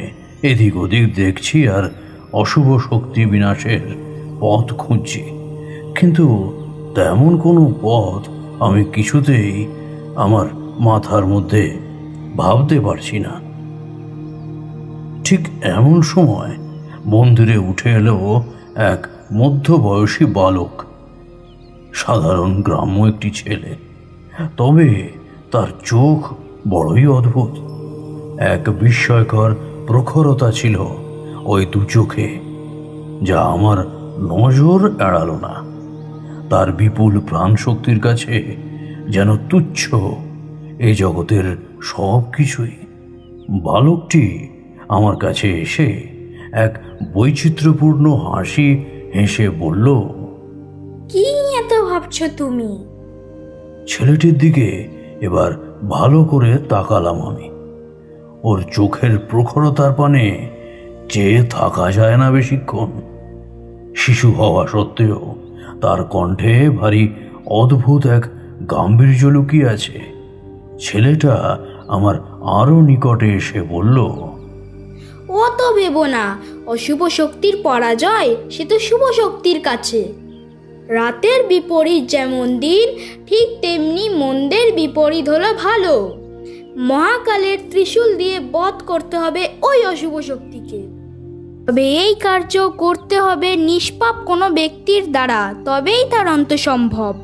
এদিক ওদিক দেখছি আর অশুভ শক্তি বিনাশের পথ খুঁজছি, কিন্তু তেমন কোনো পথ আমি কিছুতেই আমার মাথার মধ্যে ভাবতে পারছি না। ঠিক এমন সময় মন্দিরে উঠে এলো এক মধ্যবয়সী বালক, সাধারণ গ্রাম্য একটি ছেলে। তবে তার চোখ বড়ই অদ্ভুত। এক বিস্ময়কর প্রখরতা ছিল ওই দু চোখে, যা আমার নজর এড়ালো না। তার বিপুল প্রাণ শক্তির কাছে যেন তুচ্ছ এই জগতের সব কিছুই। বালকটি আমার কাছে এসে এক বৈচিত্র্যপূর্ণ হাসি হেসে বলল, কি এত ভাবছো তুমি? ছেলেটির দিকে এবার ভালো করে তাকালাম আমি। ওর চোখের প্রখরতার পানে চেয়ে থাকা যায় না বেশিক্ষণ। শিশু হওয়া সত্ত্বেও তার কণ্ঠে ভারী অদ্ভুত এক গাম্ভীর্য লুকিয়ে আছে। ছেলেটা আমার আরো নিকটে এসে বলল, ও তো ভেবো না, অশুভ শক্তির পরাজয় সে তো শুভ শক্তির কাছে। রাতের বিপরীত যেমন দিন, ঠিক তেমনি মন্দের বিপরীত হলো ভালো। মহাকালের ত্রিশূল দিয়ে বধ করতে হবে ওই অশুভ শক্তিকে। তবে এই কার্য করতে হবে নিষ্পাপ কোনো ব্যক্তির দ্বারা, তবেই তার অন্ত সম্ভব।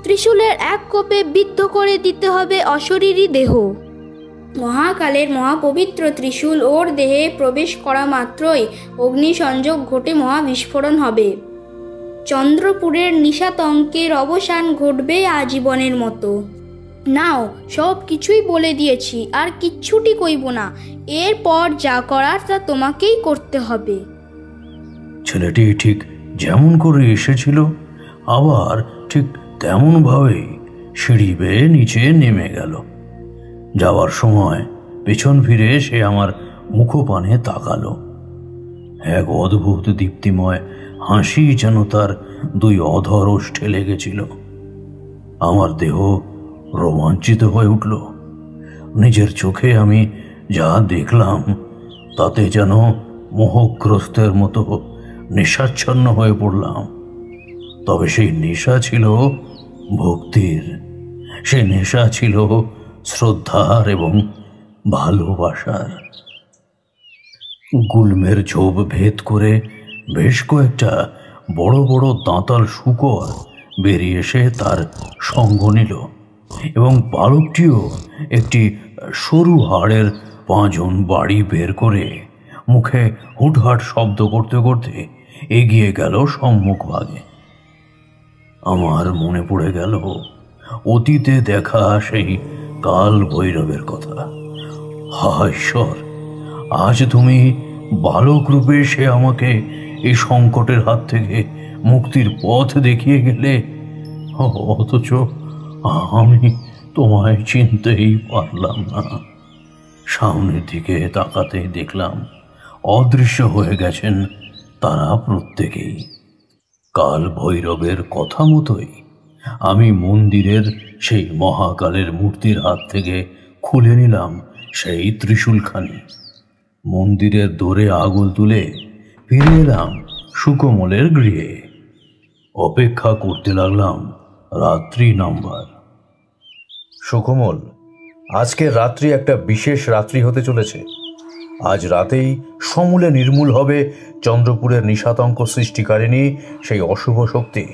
ত্রিশূলের এক কোপে বিদ্ধ করে দিতে হবে অশরীরী দেহ। মহাকালের মহাপবিত্র ত্রিশূল ওর দেহে প্রবেশ করা মাত্রই অগ্নিসংযোগ ঘটে মহাবিস্ফোরণ হবে। চন্দ্রপুরের নিশাতঙ্কের অবসান ঘটবে আজীবনের মতো। নাও, সব কিছুই বলে দিয়েছি, আর কিচ্ছুটি কইব না। এরপর যা করার তা তোমাকেই করতে হবে। ছেলেটি ঠিক যেমন করে এসেছিল আবার ঠিক তেমনভাবেই সিঁড়ি বেয়ে নিচে নেমে গেল। যাওয়ার সময় পেছন ফিরে সে আমার মুখপানে তাকালো। এক অদ্ভুত দীপ্তিময় হাসি যেন তার দুই অধর ওষ্ঠে লেগেছিল। আমার দেহ রোমাঞ্চিত হয়ে উঠল। নিজের চোখে আমি যা দেখলাম তাতে যেন মোহগ্রস্তের মতো নেশাচ্ছন্ন হয়ে পড়লাম। তবে সেই নেশা ছিল ভক্তির, সেই নেশা ছিল শ্রদ্ধার এবং ভালোবাসার। গুল্মের ঝোপ ভেদ করে বেশ কয়েকটা বড় বড় দাঁতাল শূকর বেরিয়ে এসে তার সঙ্গ নিল এবং বালকটিও একটি সরু হাড়ের পাঁজন বাড়ি বের করে মুখে হুটহাট শব্দ করতে করতে এগিয়ে গেল সম্মুখভাগে। আমার মনে পড়ে গেল অতীতে দেখা সেই কাল ভৈরবের কথা। হায় ঈশ্বর, আজ তুমি বালক রূপে সে আমাকে এই সংকটের হাত থেকে মুক্তির পথ দেখিয়ে গেলে, অথচ আমি তোমায় চিনতেই পারলাম না। সামনের দিকে তাকাতে দেখলাম অদৃশ্য হয়ে গেছেন তারা প্রত্যেকেই। কাল ভৈরবের কথা মতোই আমি মন্দিরের সেই মহাকালের মূর্তির হাত থেকে খুলে নিলাম সেই ত্রিশূলখানি। মন্দিরের দোরে আগুল তুলে ফিরে এলাম সুকোমলের গৃহে। অপেক্ষা করতে লাগলাম রাত্রি নাম্বার। সুকোমল, আজকের রাত্রি একটা বিশেষ রাত্রি হতে চলেছে। আজ রাতেই সমূলে নির্মূল হবে চন্দ্রপুরের নিশাতঙ্ক সৃষ্টিকারিণী সেই অশুভ শক্তি।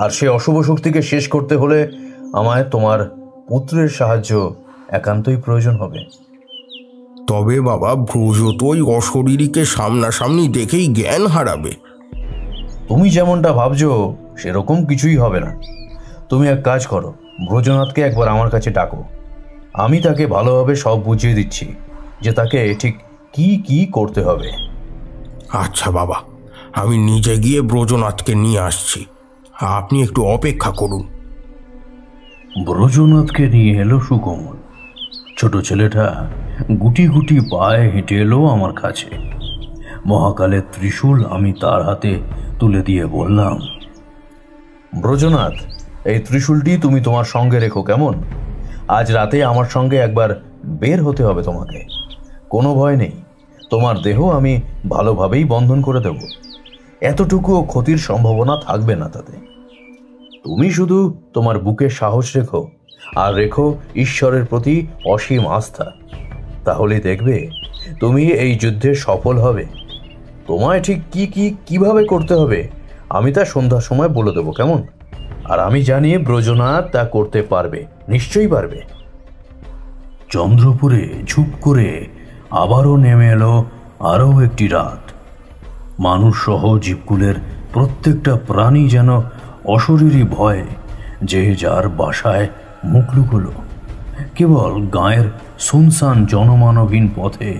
আর সেই অশুভ শক্তিকে শেষ করতে হলে আমায় তোমার পুত্রের সাহায্য একান্তই প্রয়োজন হবে। তবে বাবা, ব্রজ তো ওই অশরীরীকে সামনাসামনি দেখেই জ্ঞান হারাবে। তুমি যেমনটা ভাবছো সেরকম কিছুই হবে না। তুমি এক কাজ করো, ব্রজনাথকে একবার আমার কাছে ডাকো। আমি তাকে ভালোভাবে সব বুঝিয়ে দিচ্ছি যে তাকে ঠিক কি কি করতে হবে। আচ্ছা বাবা, আমি নিজে গিয়ে ব্রজনাথকে নিয়ে আসছি, আপনি একটু অপেক্ষা করুন। ব্রজনাথকে নিয়ে এলো সুকোমল। ছোট ছেলেটা গুটি গুটি পায়ে হেঁটে এলো আমার কাছে। মহাকালের ত্রিশূল আমি তার হাতে তুলে দিয়ে বললাম, ব্রজনাথ, এই ত্রিশূলটি তুমি তোমার সঙ্গে রেখো, কেমন? আজ রাতে আমার সঙ্গে একবার বের হতে হবে তোমাকে। কোনো ভয় নেই, তোমার দেহ আমি ভালোভাবেই বন্ধন করে দেব। এতটুকুও ক্ষতির সম্ভাবনা থাকবে না তাতে। তুমি শুধু তোমার বুকে সাহস রেখো, আর রেখো ঈশ্বরের প্রতি অসীম আস্থা। তাহলে দেখবে তুমি এই যুদ্ধে সফল হবে। তোমায় ঠিক কিভাবে করতে হবে আমি তা সন্ধ্যার সময় বলে দেবো, কেমন? আর আমি জানি ব্রজনাথ তা করতে পারবে, নিশ্চয়ই পারবে। চন্দ্রপুরে ঝুপ করে আবারও নেমে এলো আরও একটি রাত। মানুষ সহ জীবকুলের প্রত্যেকটা প্রাণী যেন অশরীরী ভয়ে যে যার বাসায় মুখ লুকোলো। কেবল গাঁয়ের শুনশান জনমানবহীন পথে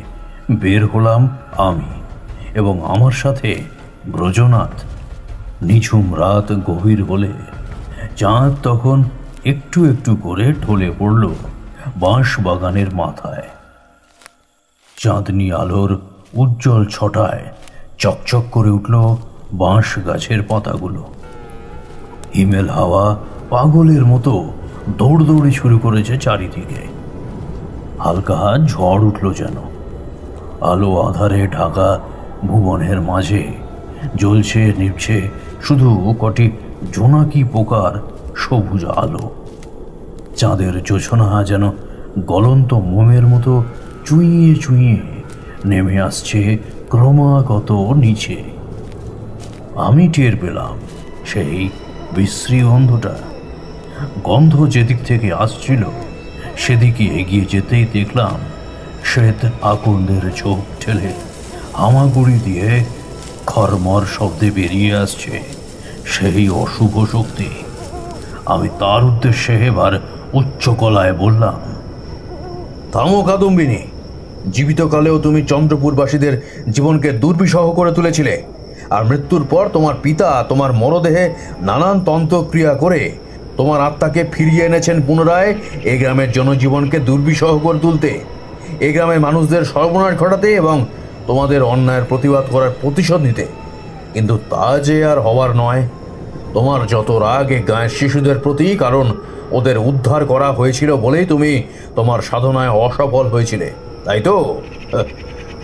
বের হলাম আমি এবং আমার সাথে ব্রজনাথ। নিঝুম রাত গভীর হলে চাঁদ তখন একটু একটু করে ঢলে পড়ল বাঁশ বাগানের মাথায়। চাঁদনি আলোর উজ্জ্বল ছটায় চকচক করে উঠল বাঁশ গাছের পাতাগুলো। হিমেল হাওয়া পাগলের মতো দৌড়দৌড়ি শুরু করেছে চারিদিকে। হালকা ঝড় উঠল যেন। আলো আধারে ঢাকা ভুবনের মাঝে জ্বলছে নিভছে শুধু কটি জোনাকি পোকার সবুজ আলো। চাঁদের জোছনা যেন গলন্ত মোমের মতো চুইয়ে চুইয়ে নেমে আসছে ক্রমাগত নিচে। আমি টের পেলাম সেই বিশ্রী গন্ধটা। গন্ধ যেদিক থেকে আসছিল সেদিকে এগিয়ে যেতেই দেখলাম শ্বেত আকন্দের চোখ ঠেলে হামাগুড়ি দিয়ে খরমর শব্দে বেরিয়ে আসছে সেই অশুভ শক্তি। আমি তার উদ্দেশ্যে এবার উচ্চ গলায় বললাম, থামো কাদম্বিনী, জীবিতকালেও তুমি চন্দ্রপুরবাসীদের জীবনকে দুর্বিষহ করে তুলেছিলে, আর মৃত্যুর পর তোমার পিতা তোমার মরদেহে নানান তন্ত্রক্রিয়া করে তোমার আত্মাকে ফিরিয়ে এনেছেন পুনরায় এ গ্রামের জনজীবনকে দুর্বিষহ করে তুলতে, এ গ্রামের মানুষদের সর্বনাশ ঘটাতে এবং তোমাদের অন্যায়ের প্রতিবাদ করার প্রতিশোধ নিতে। কিন্তু তা যে আর হওয়ার নয়। তোমার যত রাগ এ গায়ের শিশুদের প্রতি, কারণ ওদের উদ্ধার করা হয়েছিল বলেই তুমি তোমার সাধনায় অসফল হয়েছিলে, তাই তো?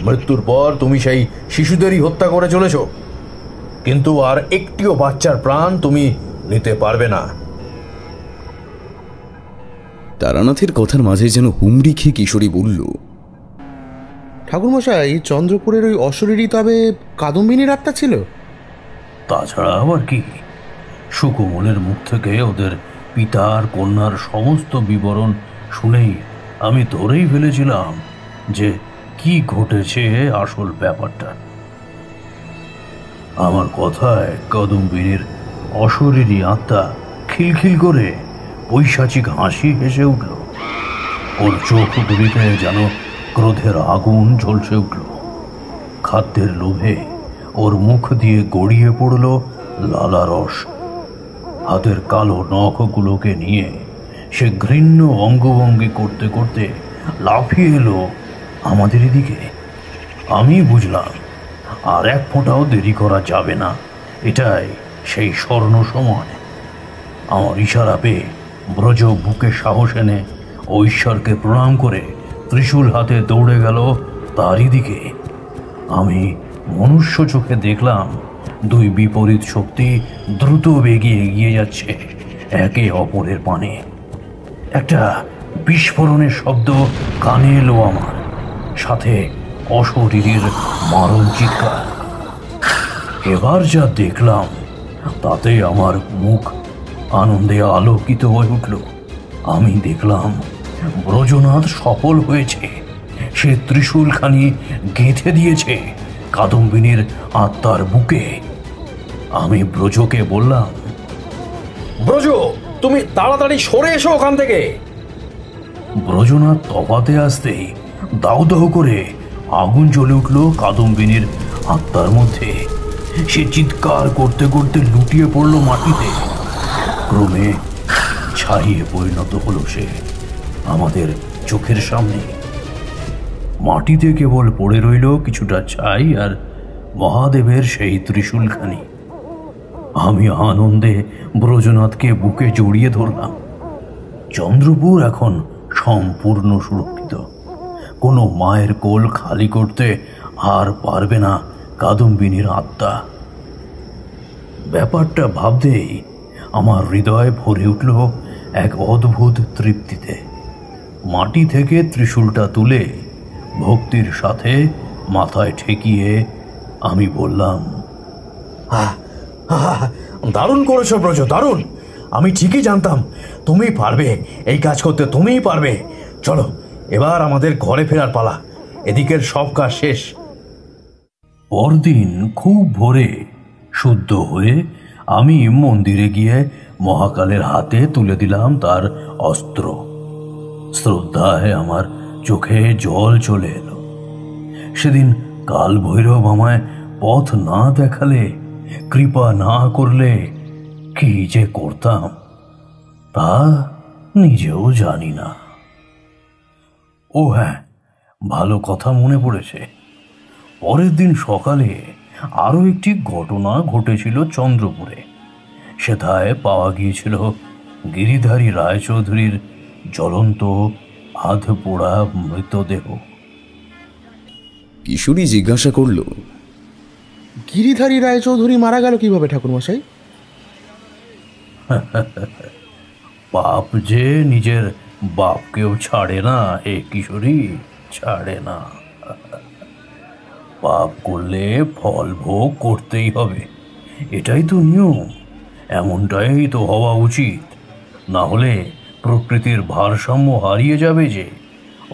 মৃত্যুর পর তুমি সেই শিশুদেরই হত্যা করে চলেছ, কিন্তু আর একটিও বাচ্চার প্রাণ তুমি নিতে পারবে না। তারানাথের কথার মাঝে যেন হুমড়ি খেয়ে কিশোরী বলল, ঠাকুরমশাই, চন্দ্রপুরের ওই অশরীরী তবে কাদম্বিনীর আত্মা ছিল? তাছাড়া আবার কি? সুকোমলের মুখ থেকে ওদের পিতা আর কন্যার সমস্ত বিবরণ শুনেই আমি ধরেই ফেলেছিলাম যে কি ঘটেছে আসল ব্যাপারটা। আমার কথায় কাদম্বিনীর অশরীরী আত্মা খিলখিল করে পৈশাচিক হাসি হেসে উঠল। ওর চোখগুলিতে যেন ক্রোধের আগুন ঝলসে উঠল। খাদ্যের লোভে ওর মুখ দিয়ে গড়িয়ে পড়ল লালা রস। হাতের কালো নখগুলোকে নিয়ে সে ঘৃণ্য অঙ্গভঙ্গি করতে করতে লাফিয়ে এলো আমাদের দিকে। আমি বুঝলাম আর এক ফোঁটাও দেরি করা যাবে না, এটাই সেই স্বর্ণ সময়। আমার ইশারা পেয়ে ব্রজ বুকে সাহস এনে ও ঈশ্বরকে প্রণাম করে ত্রিশূল হাতে দৌড়ে গেল তারই দিকে। আমি মনুষ্য চোখে দেখলাম দুই বিপরীত শক্তি দ্রুত বেগে এগিয়ে যাচ্ছে একে অপরের পানে। একটা বিস্ফোরণের শব্দ কানে এলো আমার, সাথে অশরীরীর মারণ চিৎকার। এবার যা দেখলাম তাতে আমার মুখ আনন্দে আলোকিত হয়ে উঠল। আমি দেখলাম ব্রজনাথ সফল হয়েছে। সে ত্রিশূলখানি গেঁথে দিয়েছে কাদম্বিনীর আত্মার বুকে। আমি ব্রজকে বললাম, ব্রজ, তুমি তাড়াতাড়ি সরে এসো ওখান থেকে। ব্রজনাথ তফাতে আসতেই দাউ দাউ করে আগুন জ্বলে উঠল কাদম্বিনীর আত্মার মধ্যে। সে চিৎকার করতে করতে লুটিয়ে পড়ল মাটিতে। ক্রমে ছাইয়ে পরিণত হলো সে আমাদের চোখের সামনে। মাটিতে কেবল পড়ে রইল কিছুটা ছাই আর মহাদেবের সেই ত্রিশূলখানি। আমি আনন্দে ব্রজনাথকে বুকে জড়িয়ে ধরলাম। চন্দ্রপুর এখন সম্পূর্ণ সুরক্ষিত। কোনো মায়ের কোল খালি করতে আর পারবে না কাদম্বিনীর আত্মা। ব্যাপারটা ভাবতেই আমার হৃদয় ভরে উঠল এক অদ্ভুত তৃপ্তিতে। মাটি থেকে ত্রিশূলটা তুলে ভক্তির সাথে মাথায় ঠেকিয়ে আমি বললাম, দারুণ করেছো ব্রজ, দারুণ। আমি ঠিকই জানতাম তুমি পারবে, এই কাজ করতে তুমিই পারবে। চলো এবার আমাদের ঘরে ফেরার পালা, এদিকের সব কাজ শেষ। পরদিন খুব ভোরে শুদ্ধ হয়ে আমি মন্দিরে গিয়ে মহাকালের হাতে তুলে দিলাম তার অস্ত্র। শ্রদ্ধায় আমার চোখে জল চলে এলো। সেদিন কাল ভৈরব আমায় পথ না দেখালে, কৃপা না করলে কি যে করতাম তা নিজেও জানি না। ও হ্যাঁ, ভালো কথা মনে পড়েছে। পরের দিন সকালে আরও একটি ঘটনা ঘটেছিল চন্দ্রপুরে। সেথায় পাওয়া গিয়েছিল গিরিধারী রায়চৌধুরীর জ্বলন্ত আধ পোড়া মৃতদেহ। কিশোরী জিজ্ঞাসা করল, গিরিধারী রায়চৌধুরী মারা গেল কিভাবে ঠাকুরমশাই? পাপ যে নিজের বাপকেও ছাড়ে না হে কিশোরী, ছাড়ে না। পাপ করলে ফল ভোগ করতেই হবে, এটাই তো নিয়ম। এমনটাই তো হওয়া উচিত। না হলে প্রকৃতির ভারসাম্য হারিয়ে যাবে, যে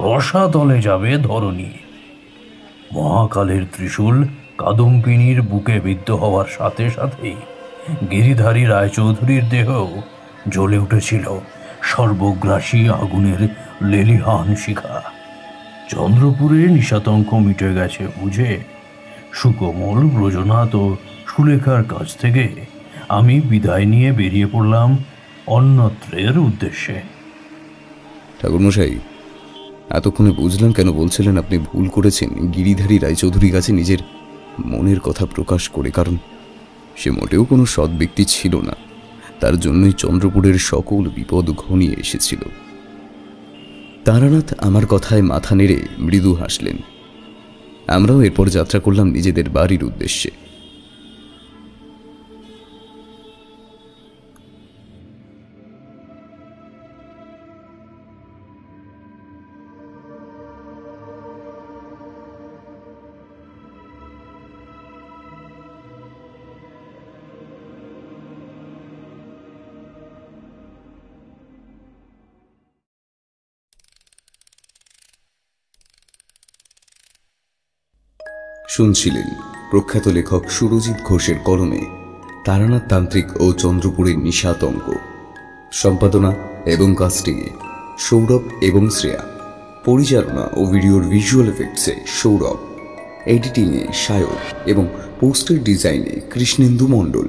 রসাতলে যাবে ধরণী। মহাকালের ত্রিশূল কাদম্বিনীর বুকে বিদ্ধ হওয়ার সাথে সাথেই গিরিধারী রায়চৌধুরীর দেহ জ্বলে উঠেছিল সর্বগ্রাসী আগুনের লেলিহান শিখা। চন্দ্রপুরে নিশাতঙ্ক মিটে গেছে বুঝে সুকোমল, ব্রজনাথ ও সুলেখার কাছ থেকে আমি বিদায় নিয়ে বেরিয়ে পড়লাম অন্যত্রের উদ্দেশ্যে। ঠাকুরমশাই, এতক্ষণে বুঝলাম কেন বলছিলেন আপনি ভুল করেছেন গিরিধারী রায়চৌধুরীর কাছে নিজের মনের কথা প্রকাশ করে। কারণ সে মোটেও কোনো সৎ ব্যক্তি ছিল না, তার জন্যই চন্দ্রপুরের সকল বিপদ ঘনিয়ে এসেছিল। তারানাথ আমার কথায় মাথা নেড়ে মৃদু হাসলেন। আমরাও এরপর যাত্রা করলাম নিজেদের বাড়ির উদ্দেশ্যে। শুনছিলেন প্রখ্যাত লেখক সুরজিৎ ঘোষের কলমে তারানাথ তান্ত্রিক ও চন্দ্রপুরের নিশাতঙ্ক। সম্পাদনা এবং কাস্টিংয়ে সৌরভ এবং শ্রেয়া। পরিচালনা ও ভিডিওর ভিজুয়াল এফেক্টসে সৌরভ। এডিটিংয়ে সায়ক এবং পোস্টার ডিজাইনে কৃষ্ণেন্দু মণ্ডল।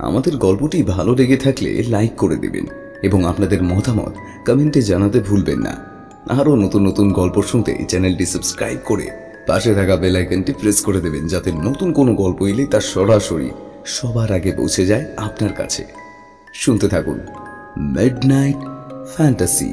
আমাদের গল্পটি ভালো লেগে থাকলে লাইক করে দেবেন এবং আপনাদের মতামত কমেন্টে জানাতে ভুলবেন না। আরও নতুন নতুন গল্প শুনতে চ্যানেলটি সাবস্ক্রাইব করে পাশে থাকা বেল আইকনটি প্রেস করে দেবেন, যাতে নতুন কোনো গল্প এলে তা সরাসরি সবার আগে পৌঁছে যায় আপনার কাছে। শুনতে থাকুন মিডনাইট ফ্যান্টাসি।